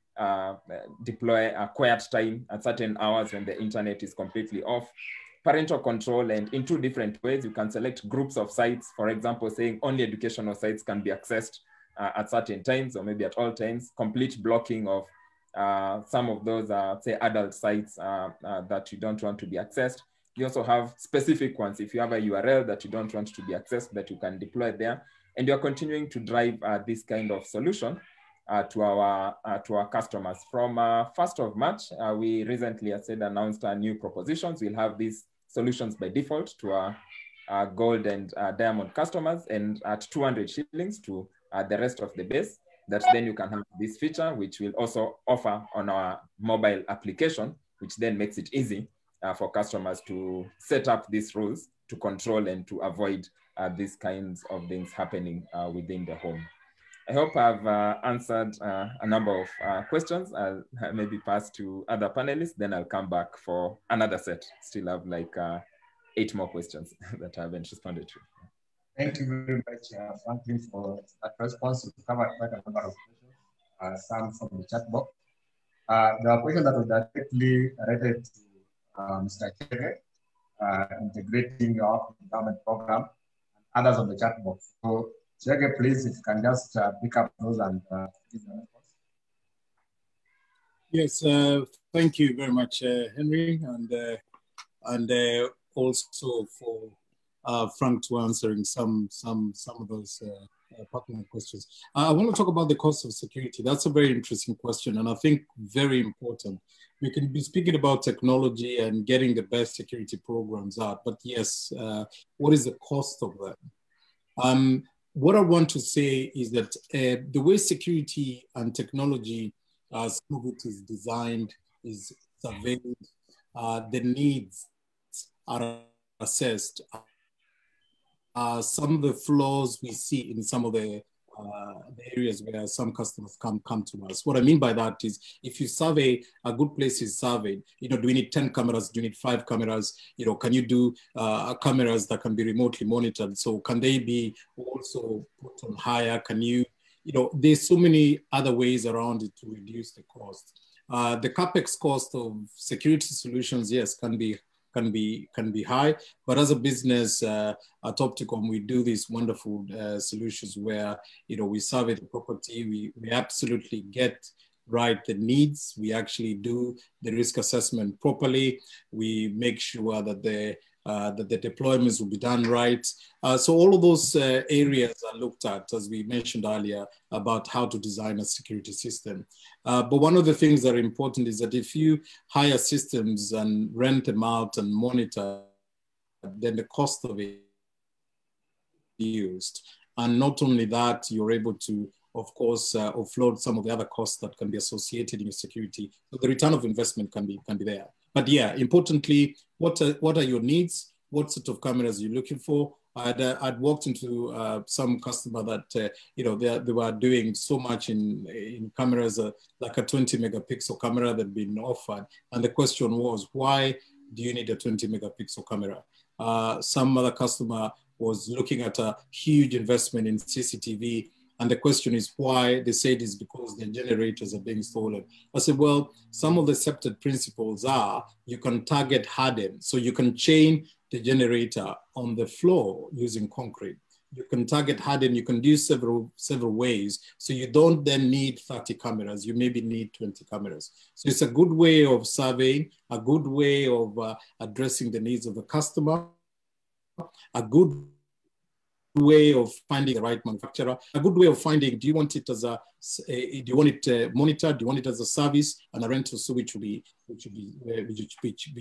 deploy a quiet time at certain hours when the internet is completely off. Parental control, and in two different ways. You can select groups of sites, for example, saying only educational sites can be accessed at certain times, or maybe at all times. Complete blocking of some of those, say, adult sites that you don't want to be accessed. You also have specific ones. If you have a URL that you don't want to be accessed, that you can deploy there. And you're continuing to drive this kind of solution to our customers. From 1st of March, we recently, as I said, announced our new propositions. We'll have these solutions by default to our gold and diamond customers, and at 200 shillings to the rest of the base. That then you can have this feature, which will also offer on our mobile application, which then makes it easy for customers to set up these rules to control and to avoid these kinds of things happening within the home. I hope I've answered a number of questions. I'll maybe pass to other panelists, then I'll come back for another set. Still have like 8 more questions that I haven't responded to. Thank you very much, Franklin, for that response. You covered quite a number of questions, some from the chat box. There are questions that were directly related to Mr. Chege, integrating your government program, and others on the chat box. So, Chege, please, if you can just pick up those and give them a response. Yes, thank you very much, Henry, and also for Frank to answering some of those pertinent questions. I want to talk about the cost of security. That's a very interesting question, and I think very important. We can be speaking about technology and getting the best security programs out, but yes, what is the cost of that? What I want to say is that the way security and technology, some of it is designed, is surveyed, the needs are assessed. Some of the flaws we see in some of the the areas where some customers come to us. What I mean by that is, if you survey, a good place is surveyed, do we need 10 cameras? Do you need 5 cameras? Can you do cameras that can be remotely monitored? So can they be also put on hire? Can you, there's so many other ways around it to reduce the cost. The CapEx cost of security solutions, yes, can be high, but as a business at Opticom, we do these wonderful solutions where we survey the property, we absolutely get right the needs, we actually do the risk assessment properly, we make sure that the deployments will be done right. So all of those areas are looked at, as we mentioned earlier, about how to design a security system. But one of the things that are important is that if you hire systems and rent them out and monitor, then the cost of it is used. And not only that, you're able to, of course, offload some of the other costs that can be associated in your security. So the return of investment can be there. But yeah, importantly, what are your needs? What sort of cameras are you looking for? I'd walked into some customer that they were doing so much in cameras, like a 20 megapixel camera that had been offered, and the question was, why do you need a 20 megapixel camera? Some other customer was looking at a huge investment in CCTV. And the question is why. They said it's because the generators are being stolen. I said, well, some of the accepted principles are you can target harden. So you can chain the generator on the floor using concrete. You can target harden, you can do several ways. So you don't then need 30 cameras, you maybe need 20 cameras. So it's a good way of surveying, a good way of addressing the needs of the customer, a good way of finding the right manufacturer, a good way of finding, do you want it as do you want it monitored, do you want it as a service and a rental, so which will be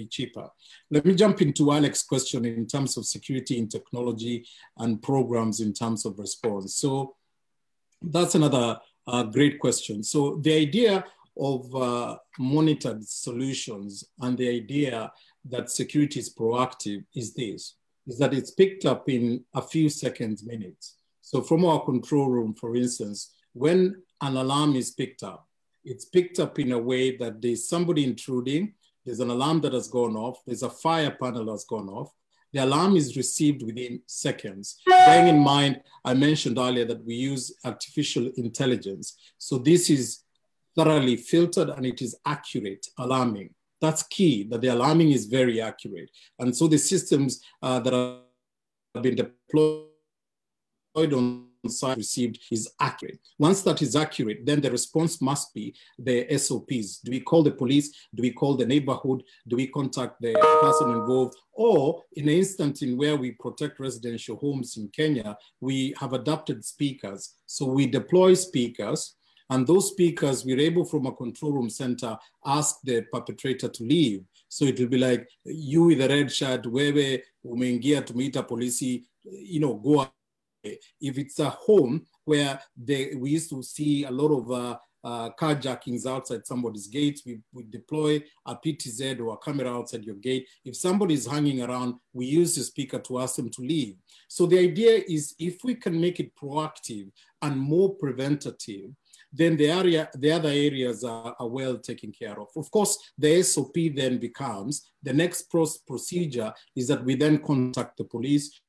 cheaper. Let me jump into Alex's question in terms of security in technology and programs in terms of response. So that's another great question. So the idea of monitored solutions and the idea that security is proactive is this, is that it's picked up in a few seconds, minutes. So from our control room, for instance, when an alarm is picked up, it's picked up in a way that there's somebody intruding, there's an alarm that has gone off, there's a fire panel that's gone off, the alarm is received within seconds. Bearing in mind, I mentioned earlier that we use artificial intelligence. So this is thoroughly filtered and it is accurate alarming. That's key, that the alarming is very accurate. And so the systems that have been deployed on site received is accurate. Once that is accurate, then the response must be the SOPs. Do we call the police? Do we call the neighborhood? Do we contact the person involved? Or in an instance in where we protect residential homes in Kenya, we have adapted speakers. So we deploy speakers, and those speakers, we're able from a control room center, ask the perpetrator to leave. So it will be like, you with a red shirt, wewe umeingia tumeita polisi, go away. If it's a home where we used to see a lot of carjackings outside somebody's gate, we deploy a PTZ or a camera outside your gate. If somebody is hanging around, we use the speaker to ask them to leave. So the idea is, if we can make it proactive and more preventative, then the other areas are well taken care of. Of course, the SOP then becomes, the next procedure is that we then contact the police,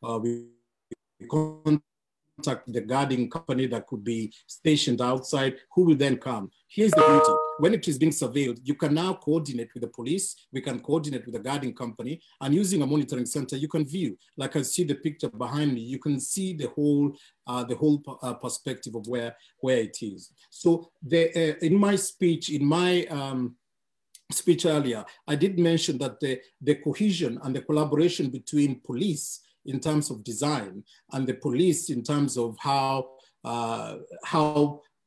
we contact the guarding company that could be stationed outside, who will then come. Here's the beauty. When it is being surveilled, you can now coordinate with the police, we can coordinate with the guarding company, and using a monitoring center, you can view, like I see the picture behind me, you can see the whole perspective of where it is. So in my speech, speech earlier, I did mention that the cohesion and the collaboration between police in terms of design and the police in terms of how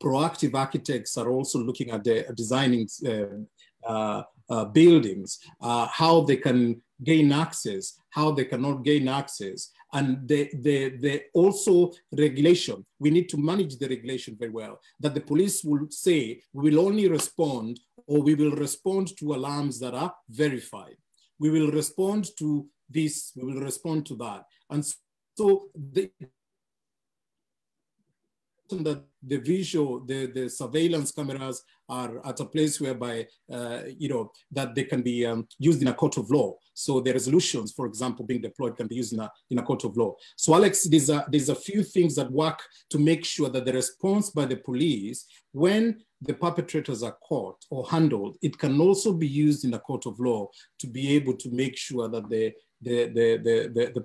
proactive architects are also looking at the designing buildings, how they can gain access, how they cannot gain access, and the also regulation. We need to manage the regulation very well, that the police will say, we will only respond, or we will respond to alarms that are verified. We will respond to this, we will respond to that. And so that the visual, the surveillance cameras are at a place whereby, that they can be used in a court of law. So the resolutions, for example, being deployed can be used in a court of law. So Alex, there's a few things that work to make sure that the response by the police, when the perpetrators are caught or handled, it can also be used in a court of law to be able to make sure that the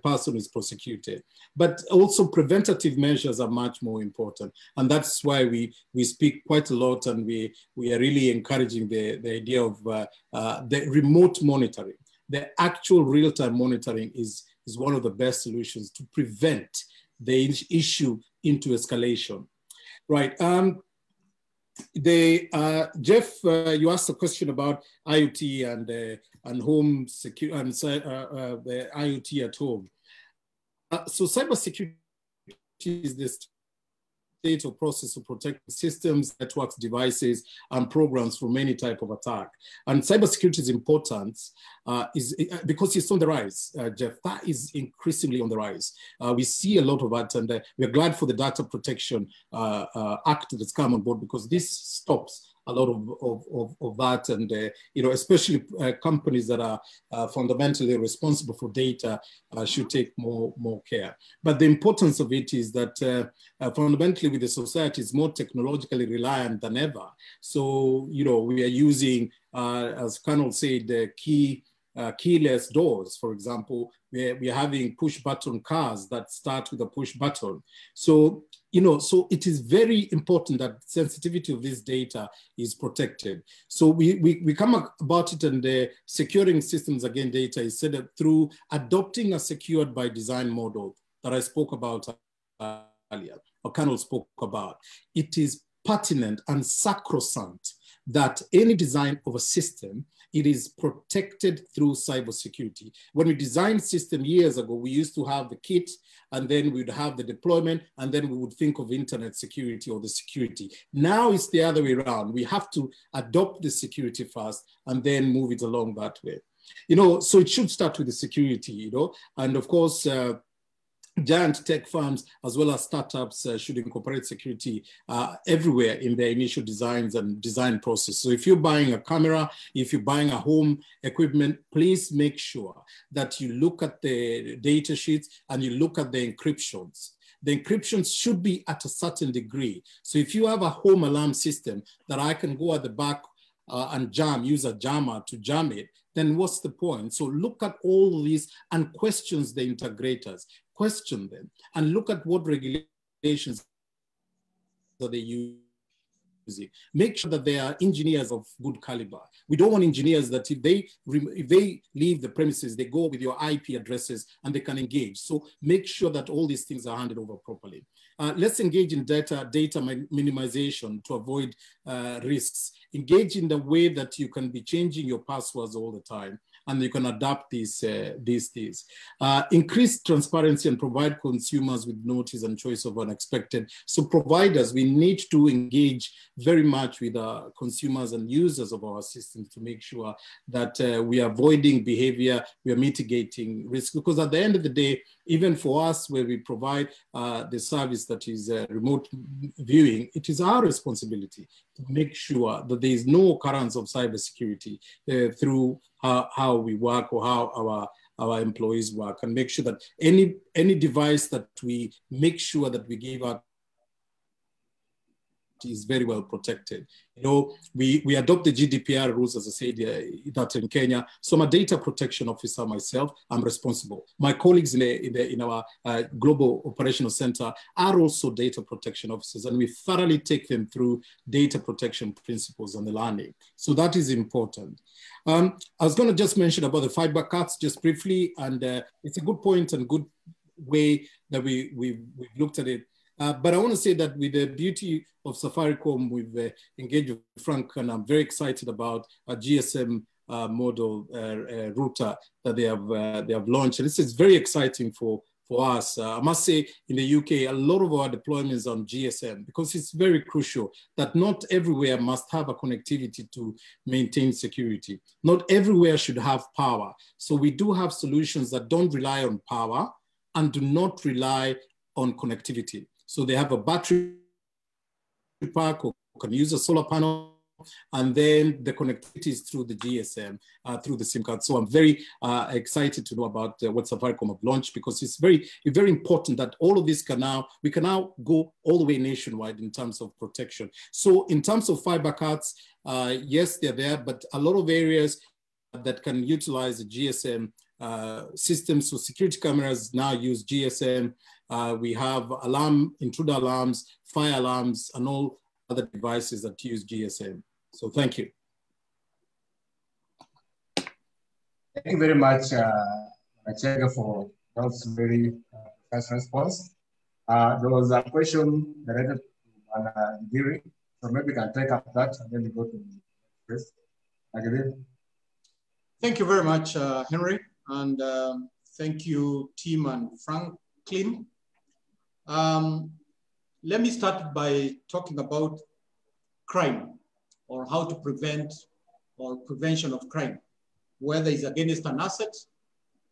person is prosecuted. But also preventative measures are much more important. And that's why we speak quite a lot, and we are really encouraging the idea of the remote monitoring. The actual real-time monitoring is one of the best solutions to prevent the issue into escalation. Right. Jeff, you asked a question about IoT and home security and the IoT at home. So cybersecurity is this state or process of protecting systems, networks, devices, and programs from any type of attack. And cybersecurity's importance is because it's on the rise, Jeff. That is increasingly on the rise. We see a lot of that, and we're glad for the Data Protection Act that's come on board, because this stops a lot of that, and especially companies that are fundamentally responsible for data should take more care. But the importance of it is that fundamentally, with the society, is more technologically reliant than ever. So we are using, as Colonel said, the keyless doors, for example. We are having push button cars that start with a push button. So so it is very important that sensitivity of this data is protected. So we come about it, and securing systems against data is set up through adopting a secured by design model that I spoke about earlier, or Colonel spoke about. It is pertinent and sacrosanct that any design of a system, it is protected through cybersecurity. When we designed system years ago, we used to have the kit, and then we'd have the deployment, and then we would think of internet security or the security. Now it's the other way around. We have to adopt the security first and then move it along that way. So it should start with the security, and of course, giant tech firms as well as startups should incorporate security everywhere in their initial designs and design process. So if you're buying a camera, if you're buying a home equipment, please make sure that you look at the data sheets and you look at the encryptions. The encryptions should be at a certain degree. So if you have a home alarm system that I can go at the back and use a jammer to jam it, then what's the point? So look at all these and questions the integrators. Question them and look at what regulations are they using. Make sure that they are engineers of good caliber. We don't want engineers that if they leave the premises, they go with your IP addresses and they can engage. So make sure that all these things are handed over properly. Let's engage in data minimization to avoid risks. Engage in the way that you can be changing your passwords all the time, and you can adapt these things. Increase transparency and provide consumers with notice and choice of unexpected. So providers, we need to engage very much with our consumers and users of our systems to make sure that we are avoiding behavior, we are mitigating risk. Because at the end of the day, even for us, where we provide the service that is remote viewing, it is our responsibility to make sure that there is no occurrence of cybersecurity through how we work or how our employees work, and make sure that any device that we make sure that we give out is very well protected. We adopt the GDPR rules, as I said, that in Kenya. So I'm a data protection officer myself. I'm responsible. My colleagues in our global operational center are also data protection officers, and we thoroughly take them through data protection principles and the learning. So that is important. I was going to just mention about the fiber cuts just briefly, and it's a good point and good way that we've looked at it. But I want to say that with the beauty of Safaricom, we've engaged with Frank, and I'm very excited about a GSM model router that they have launched. And this is very exciting for us. I must say, in the UK, a lot of our deployments on GSM, because it's very crucial that not everywhere must have a connectivity to maintain security. Not everywhere should have power. So we do have solutions that don't rely on power and do not rely on connectivity. So they have a battery park or can use a solar panel, and then the connectivity is through the GSM, through the SIM card. So I'm very excited to know about what Safaricom have launched, because it's very important that all of this we can now go all the way nationwide in terms of protection. So in terms of fiber cards, yes, they're there, but a lot of areas that can utilize the GSM systems. So security cameras now use GSM. We have intruder alarms, fire alarms, and all other devices that use GSM. So thank you. Thank you very much, Achega, for that very precise response. There was a question related to Giri, so maybe we can take up that and then we go to the first. Thank you very much, Henry, and thank you, Tim and Franklin. Let me start by talking about crime, or how to prevent or prevention of crime, whether it's against an asset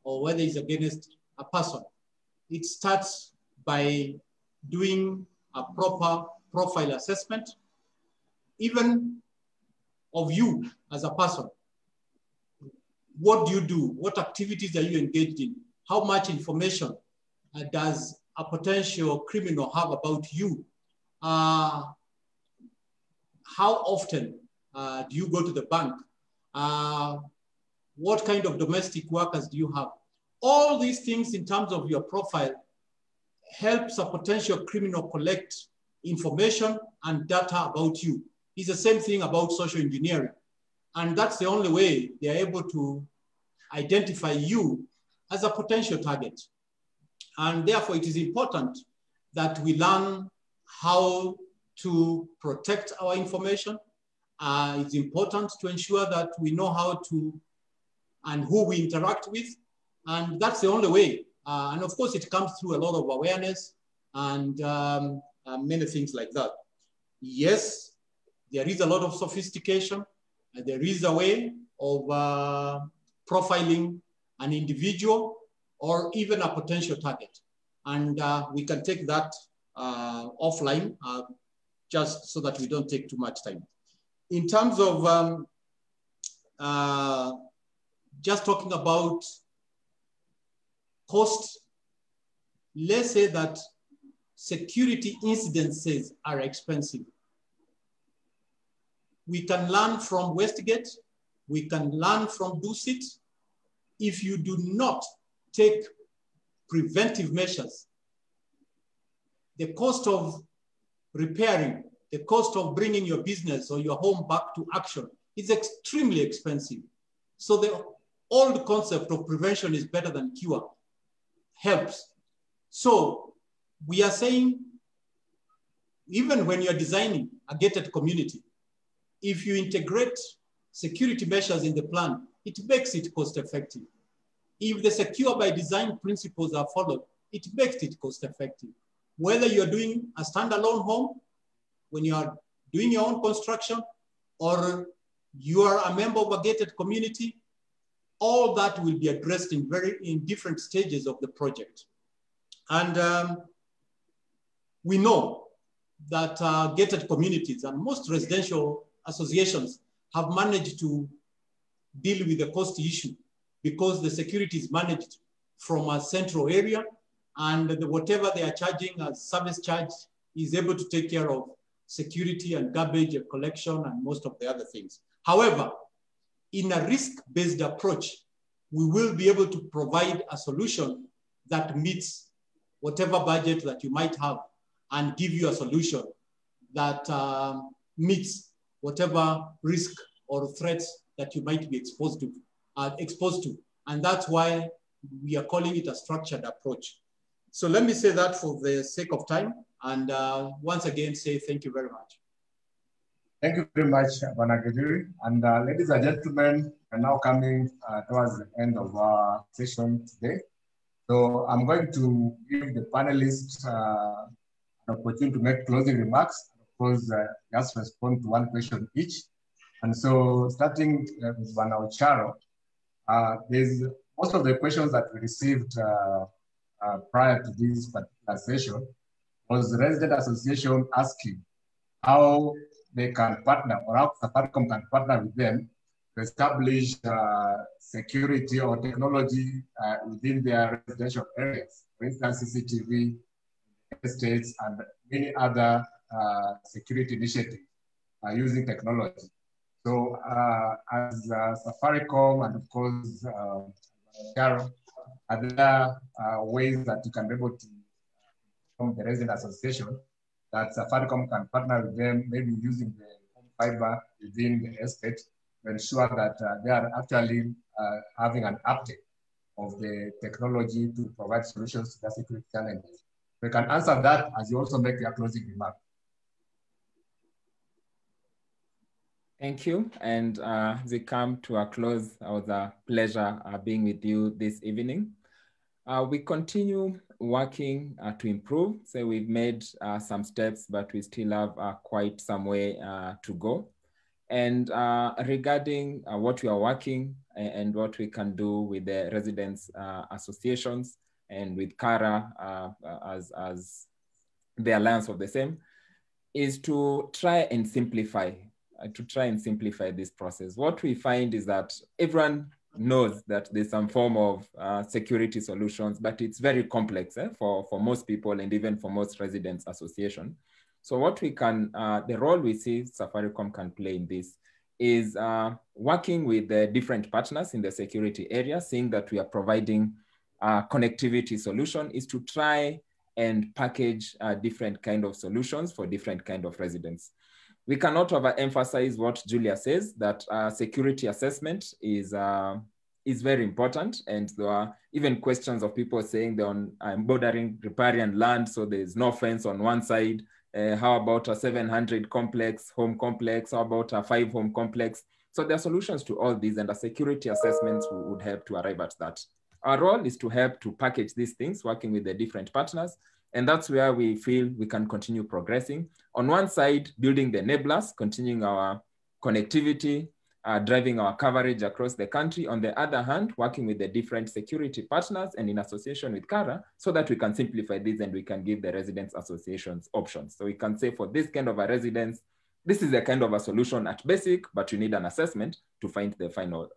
or whether it's against a person. It starts by doing a proper profile assessment, even of you as a person. What do you do? What activities are you engaged in? How much information does a potential criminal have about you? How often do you go to the bank? What kind of domestic workers do you have? All these things in terms of your profile helps a potential criminal collect information and data about you. It's the same thing about social engineering. And that's the only way they're able to identify you as a potential target. And therefore, it is important that we learn how to protect our information. It's important to ensure that we know how to and who we interact with. And that's the only way. And of course, it comes through a lot of awareness and many things like that. Yes, there is a lot of sophistication. There is a way of profiling an individual or even a potential target. And we can take that offline just so that we don't take too much time. In terms of just talking about cost, let's say that security incidences are expensive. We can learn from Westgate, we can learn from Dusit. If you do not take preventive measures, the cost of repairing, the cost of bringing your business or your home back to action is extremely expensive. So the old concept of prevention is better than cure helps. So we are saying, even when you're designing a gated community, if you integrate security measures in the plan, it makes it cost effective. If the secure by design principles are followed, it makes it cost effective. Whether you're doing a standalone home, when you are doing your own construction, or you are a member of a gated community, all that will be addressed in different stages of the project. And we know that gated communities and most residential associations have managed to deal with the cost issue because the security is managed from a central area, and whatever they are charging as service charge is able to take care of security and garbage and collection and most of the other things. However, in a risk-based approach, we will be able to provide a solution that meets whatever budget that you might have and give you a solution that meets whatever risk or threats that you might be exposed to. And that's why we are calling it a structured approach. So let me say that for the sake of time, and once again say thank you very much. Thank you very much, Banagajiri. And ladies and gentlemen, we're now coming towards the end of our session today. So I'm going to give the panelists an opportunity to make closing remarks. Of course, just respond to one question each. And so starting with Banaucharo, there's most of the questions that we received prior to this particular session was the resident association asking how they can partner, or how Safaricom can partner with them to establish security or technology within their residential areas. For instance, CCTV, estates, and many other security initiatives using technology. So as Safaricom and of course Kara, are there ways that you can be able to from the resident association that Safaricom can partner with them, maybe using the home fiber within the estate to ensure that they are actually having an uptake of the technology to provide solutions to the security challenges. We can answer that as you also make your closing remark. Thank you. And as we come to a close, it was a pleasure being with you this evening. We continue working to improve. So we've made some steps, but we still have quite some way to go. And regarding what we are working and what we can do with the residents associations and with Kara as the alliance of the same, is to try and simplify this process. What we find is that everyone knows that there's some form of security solutions, but it's very complex for most people and even for most residents association. So what we can, the role we see Safaricom can play in this is working with the different partners in the security area, seeing that we are providing connectivity solution, is to try and package different kind of solutions for different kind of residents. We cannot overemphasize what Julia says, that security assessment is very important. And there are even questions of people saying they're on bordering riparian land, so there's no fence on one side. How about a 700 home complex? How about a 5-home complex? So there are solutions to all these, and the security assessments would help to arrive at that. Our role is to help to package these things, working with the different partners. And that's where we feel we can continue progressing. On one side, building the enablers, continuing our connectivity, driving our coverage across the country. On the other hand, working with the different security partners and in association with Kara, so that we can simplify this and we can give the residents associations options. So we can say for this kind of a residence, this is a kind of a solution at basic, but you need an assessment to find the final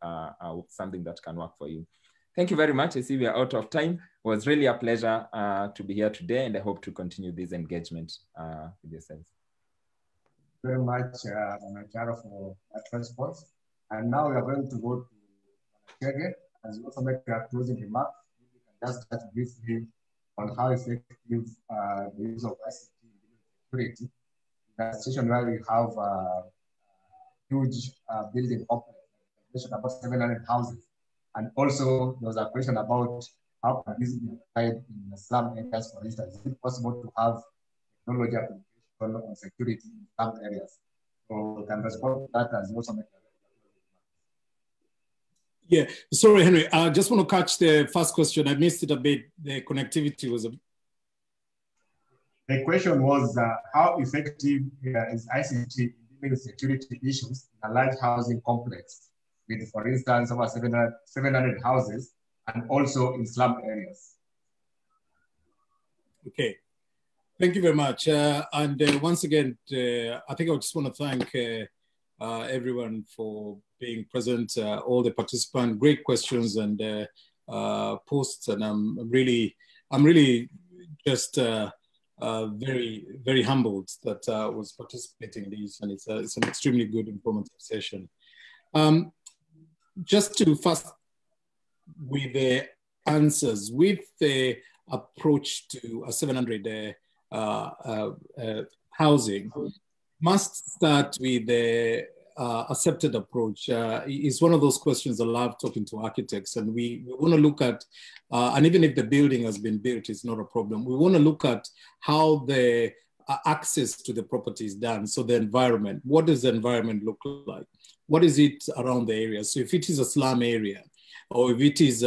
something that can work for you. Thank you very much. I see we are out of time. It was really a pleasure to be here today, and I hope to continue this engagement with yourselves. Very much, Kara, for that response. And now we are going to go to Kege, as you also make a closing remark. You can just touch briefly on how effective the use of ICT in security. The situation where we have a huge building complex, about 700 houses. And also, there was a question about how can this be applied in the slum areas, for instance. Is it possible to have technology application on security in slum areas? So we can respond to that as also make a Yeah, sorry, Henry. I just want to catch the first question. I missed it a bit. The connectivity was a... The question was how effective is ICT in dealing with security issues in a large housing complex with, for instance, over 700 houses and also in slum areas? Okay, thank you very much. And once again, I think I just want to thank everyone for being present, all the participants, great questions and posts. And I'm really just very, very humbled that I was participating in this, and it's an extremely good informative session. Just to first, with the answers, with the approach to a 700 housing, must start with the accepted approach. Is one of those questions I love talking to architects, and we want to look at, and even if the building has been built, it's not a problem. We want to look at how the access to the property is done. So the environment, what does the environment look like? What is it around the area? So if it is a slum area, or if it is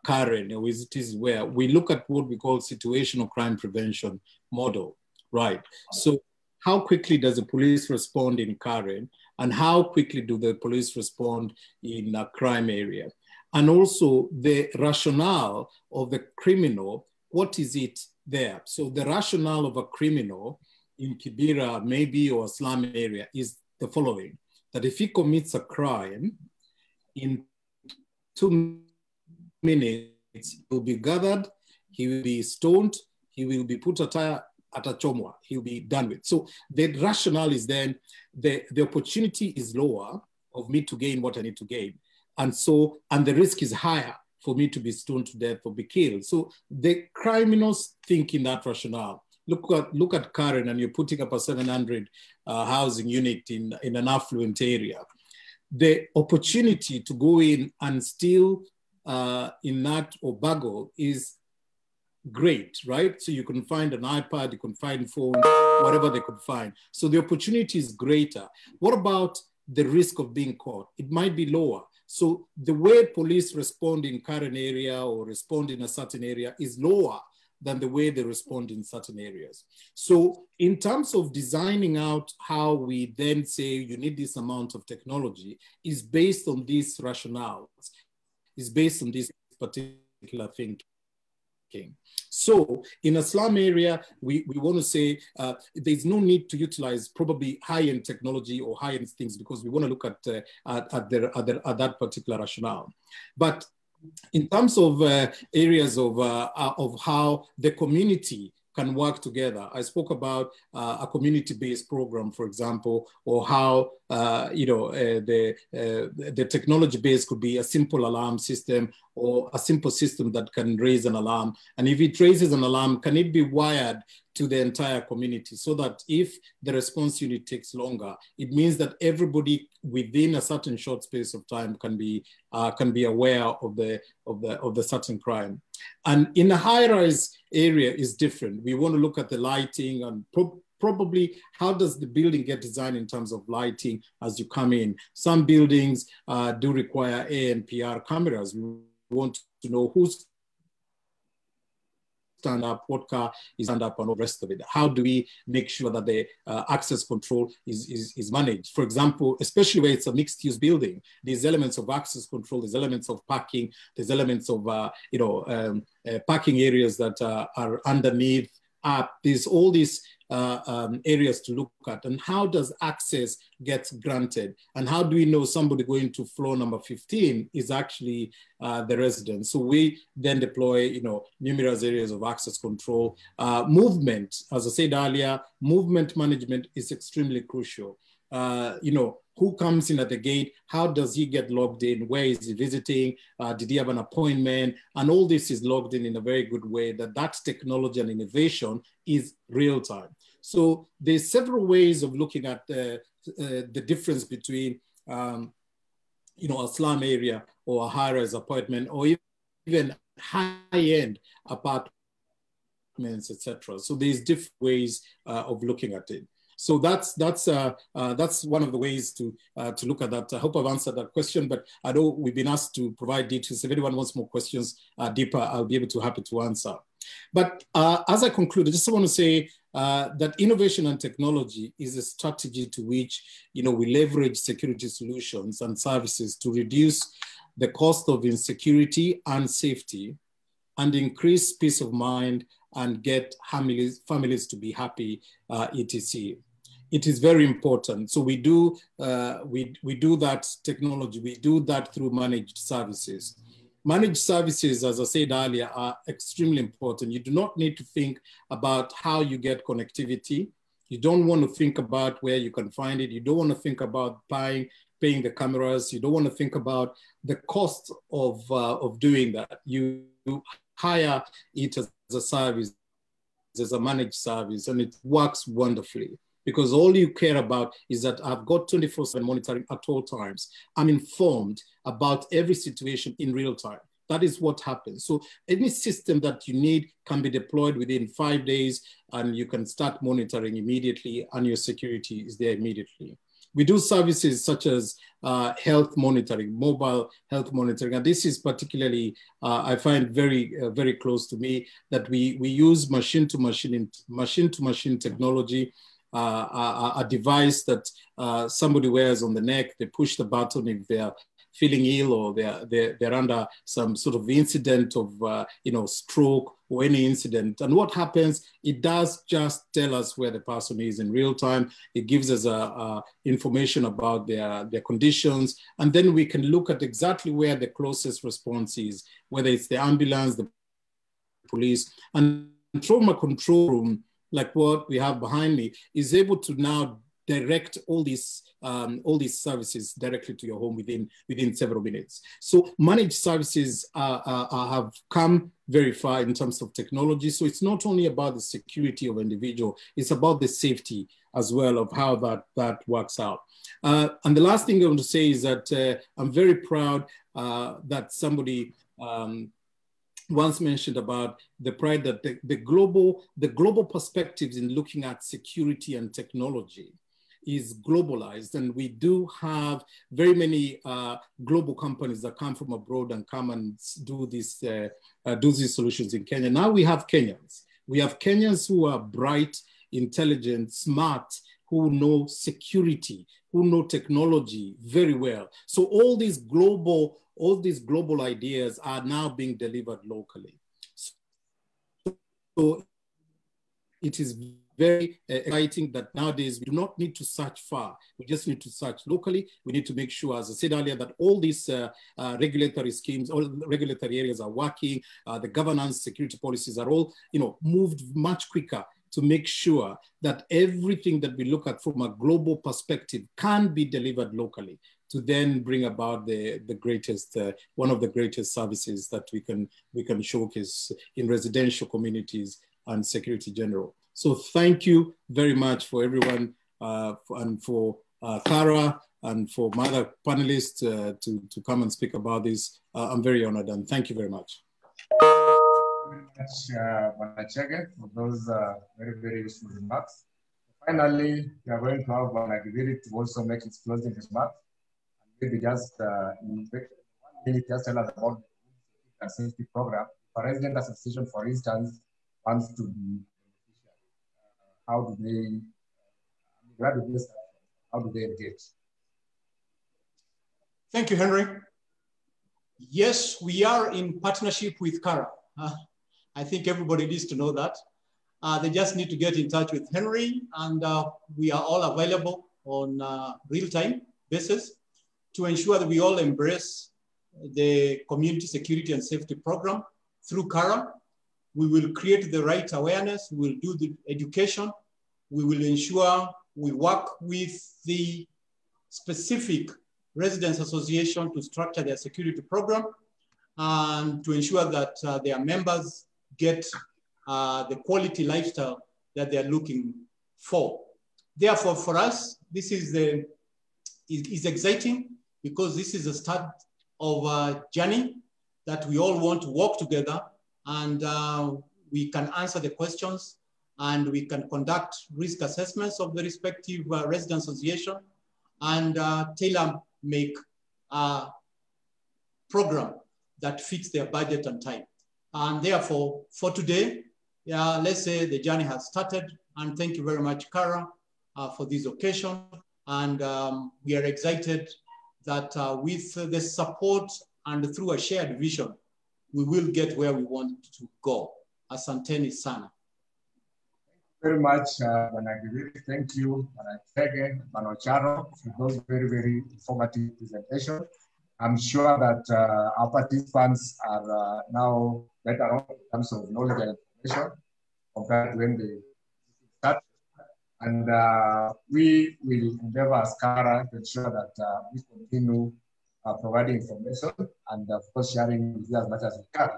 Karen, or if it is where, we look at what we call situational crime prevention model, right? So how quickly does the police respond in Karen, and how quickly do the police respond in a crime area? And also the rationale of the criminal, what is it there? So the rationale of a criminal in Kibera, maybe, or a slum area is the following, that if he commits a crime, in 2 minutes, he'll be gathered, he will be stoned, he will be put at a chomwa, he'll be done with. So the rationale is then the opportunity is lower of me to gain what I need to gain. And the risk is higher for me to be stoned to death or be killed. So the criminals think in that rationale. Look at Karen, and you're putting up a 700 housing unit in an affluent area. The opportunity to go in and steal in that or bagel is great, right? So you can find an iPad, you can find phone, whatever they could find. So the opportunity is greater. What about the risk of being caught? It might be lower. So the way police respond in Karen area or respond in a certain area is lower than the way they respond in certain areas. So in terms of designing out how we then say you need this amount of technology is based on these rationales, is based on this particular thinking. So in a slum area, we want to say there's no need to utilize probably high-end technology or high-end things because we want to look at that particular rationale. But in terms of areas of how the community can work together, I spoke about a community-based program, for example, or how the technology base could be a simple alarm system or a simple system that can raise an alarm. And if it raises an alarm, can it be wired to the entire community so that if the response unit takes longer, it means that everybody within a certain short space of time can be aware of the certain crime. And in a high-rise area is different. We want to look at the lighting and probably how does the building get designed in terms of lighting as you come in. Some buildings do require ANPR cameras. We want to know who's stand up, what car is stand up, and all the rest of it. How do we make sure that the access control is managed? For example, especially where it's a mixed-use building, there's elements of access control, there's elements of parking, there's elements of parking areas that are underneath, up. There's all these areas to look at, and how does access get granted, and how do we know somebody going to floor number 15 is actually the resident? So we then deploy numerous areas of access control. Movement, as I said earlier, movement management is extremely crucial. Who comes in at the gate? How does he get logged in? Where is he visiting? Did he have an appointment? And all this is logged in a very good way that technology and innovation is real time. So there's several ways of looking at the difference between a slum area or a high-rise apartment or even high-end apartments, etc. So there's different ways of looking at it. So that's one of the ways to look at that. I hope I've answered that question, but I know we've been asked to provide details. If anyone wants more questions deeper, I'll be happy to answer. But as I conclude, I just want to say that innovation and technology is a strategy to which we leverage security solutions and services to reduce the cost of insecurity and safety, and increase peace of mind and get families to be happy, etc. It is very important. So we do that technology. We do that through managed services. Managed services, as I said earlier, are extremely important. You do not need to think about how you get connectivity. You don't want to think about where you can find it. You don't want to think about paying the cameras. You don't want to think about the cost of doing that. You hire it as a service, as a managed service, and it works wonderfully. Because all you care about is that I've got 24/7 monitoring at all times. I'm informed about every situation in real time. That is what happens. So any system that you need can be deployed within 5 days, and you can start monitoring immediately, and your security is there immediately. We do services such as health monitoring, mobile health monitoring. And this is particularly, I find very close to me, that we use machine-to-machine technology, a device that somebody wears on the neck. They push the button if they're feeling ill or they're under some sort of incident of stroke or any incident. And what happens, it does just tell us where the person is in real time. It gives us information about their conditions, and then we can look at exactly where the closest response is, whether it's the ambulance, the police, and trauma control room, like what we have behind me, is able to now direct all these services directly to your home within several minutes. So managed services have come very far in terms of technology. So it's not only about the security of individual, it's about the safety as well of how that works out. And the last thing I want to say is that I'm very proud that somebody once mentioned about the pride that the global perspectives in looking at security and technology is globalized, and we do have very many global companies that come from abroad and come and do these solutions in Kenya. Now we have Kenyans. We have Kenyans who are bright, intelligent, smart, who know security, who know technology very well. So all these global ideas are now being delivered locally. So it is very exciting that nowadays we do not need to search far. We just need to search locally. We need to make sure, as I said earlier, that all these regulatory schemes, all regulatory areas are working. The governance, security policies are all, moved much quicker to make sure that everything that we look at from a global perspective can be delivered locally, to then bring about the greatest, one of the greatest services that we can showcase in residential communities and security general. So thank you very much for everyone, and for Kara and for my other panelists to come and speak about this. I'm very honored, and thank you very much. Thank you very much, Manachege, for those very, very useful remarks. Finally, we are going to have Managiri to also make its closing remarks. Maybe just in 1 minute, just tell us about the safety program. For resident association, for instance, wants to be how do they, where do they start? How do they engage? Thank you, Henry. Yes, we are in partnership with Kara. I think everybody needs to know that. They just need to get in touch with Henry, and we are all available on real-time basis to ensure that we all embrace the community security and safety program through Kara. We will create the right awareness, we will do the education, we will ensure we work with the specific residents association to structure their security program and to ensure that their members get the quality lifestyle that they're looking for. Therefore, for us, this is exciting because this is the start of a journey that we all want to walk together, and we can answer the questions and we can conduct risk assessments of the respective resident association and tailor-make a program that fits their budget and time. And therefore, for today, let's say the journey has started, and thank you very much, Kara, for this occasion. And we are excited that with the support and through a shared vision, we will get where we want to go. Asanteni sana. Very much, Managiri. Thank you, Manachege, Manocharo, for those very, very informative presentations. I'm sure that our participants are now better off in terms of knowledge and information compared to when they start. And we will endeavor as Kara to ensure that we continue providing information and of course sharing with you as much as we can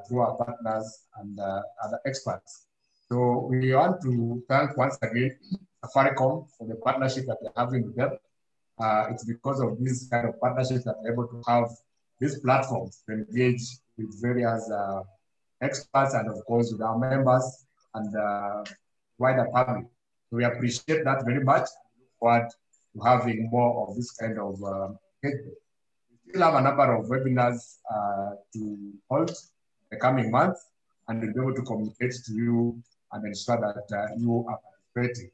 through our partners and other experts. So we want to thank once again Safaricom for the partnership that we're having with them. It's because of this kind of partnerships that we're able to have these platforms to engage with various experts and of course with our members and wider public. So we appreciate that very much. Look forward to having more of this kind of engagement. We still have a number of webinars to hold in the coming months, and we'll be able to communicate to you and ensure that you are participating.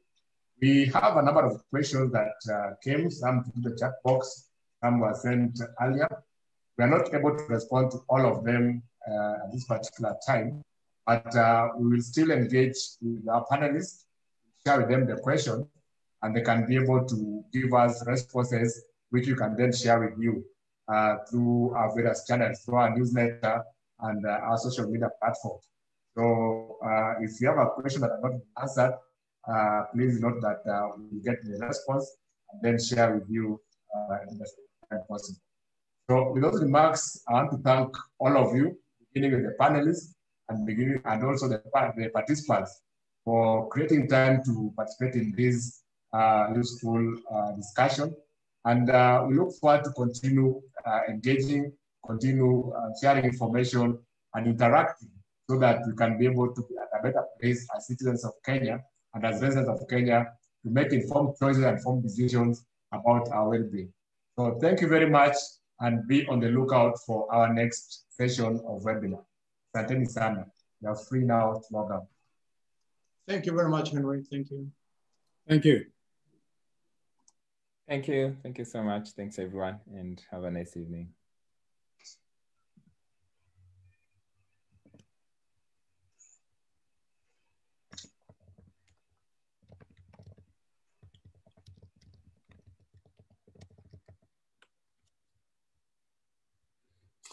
We have a number of questions that came, some through the chat box, some were sent earlier. We are not able to respond to all of them at this particular time, but we will still engage with our panelists, share with them the question, and they can be able to give us responses, which we can then share with you through our various channels, through our newsletter and our social media platforms. So if you have a question that has not been answered, please note that we will get the response and then share with you in the time possible. So with those remarks, I want to thank all of you, beginning with the panelists and also the participants for creating time to participate in this useful discussion. And we look forward to continue engaging, continue sharing information and interacting so that we can be able to be at a better place as citizens of Kenya and as residents of Kenya to make informed choices and informed decisions about our well-being. So thank you very much, and be on the lookout for our next session of webinar. Asanteni sana. You are free now to log out. Thank you very much, Henry. Thank you. Thank you. Thank you. Thank you so much. Thanks, everyone, and have a nice evening.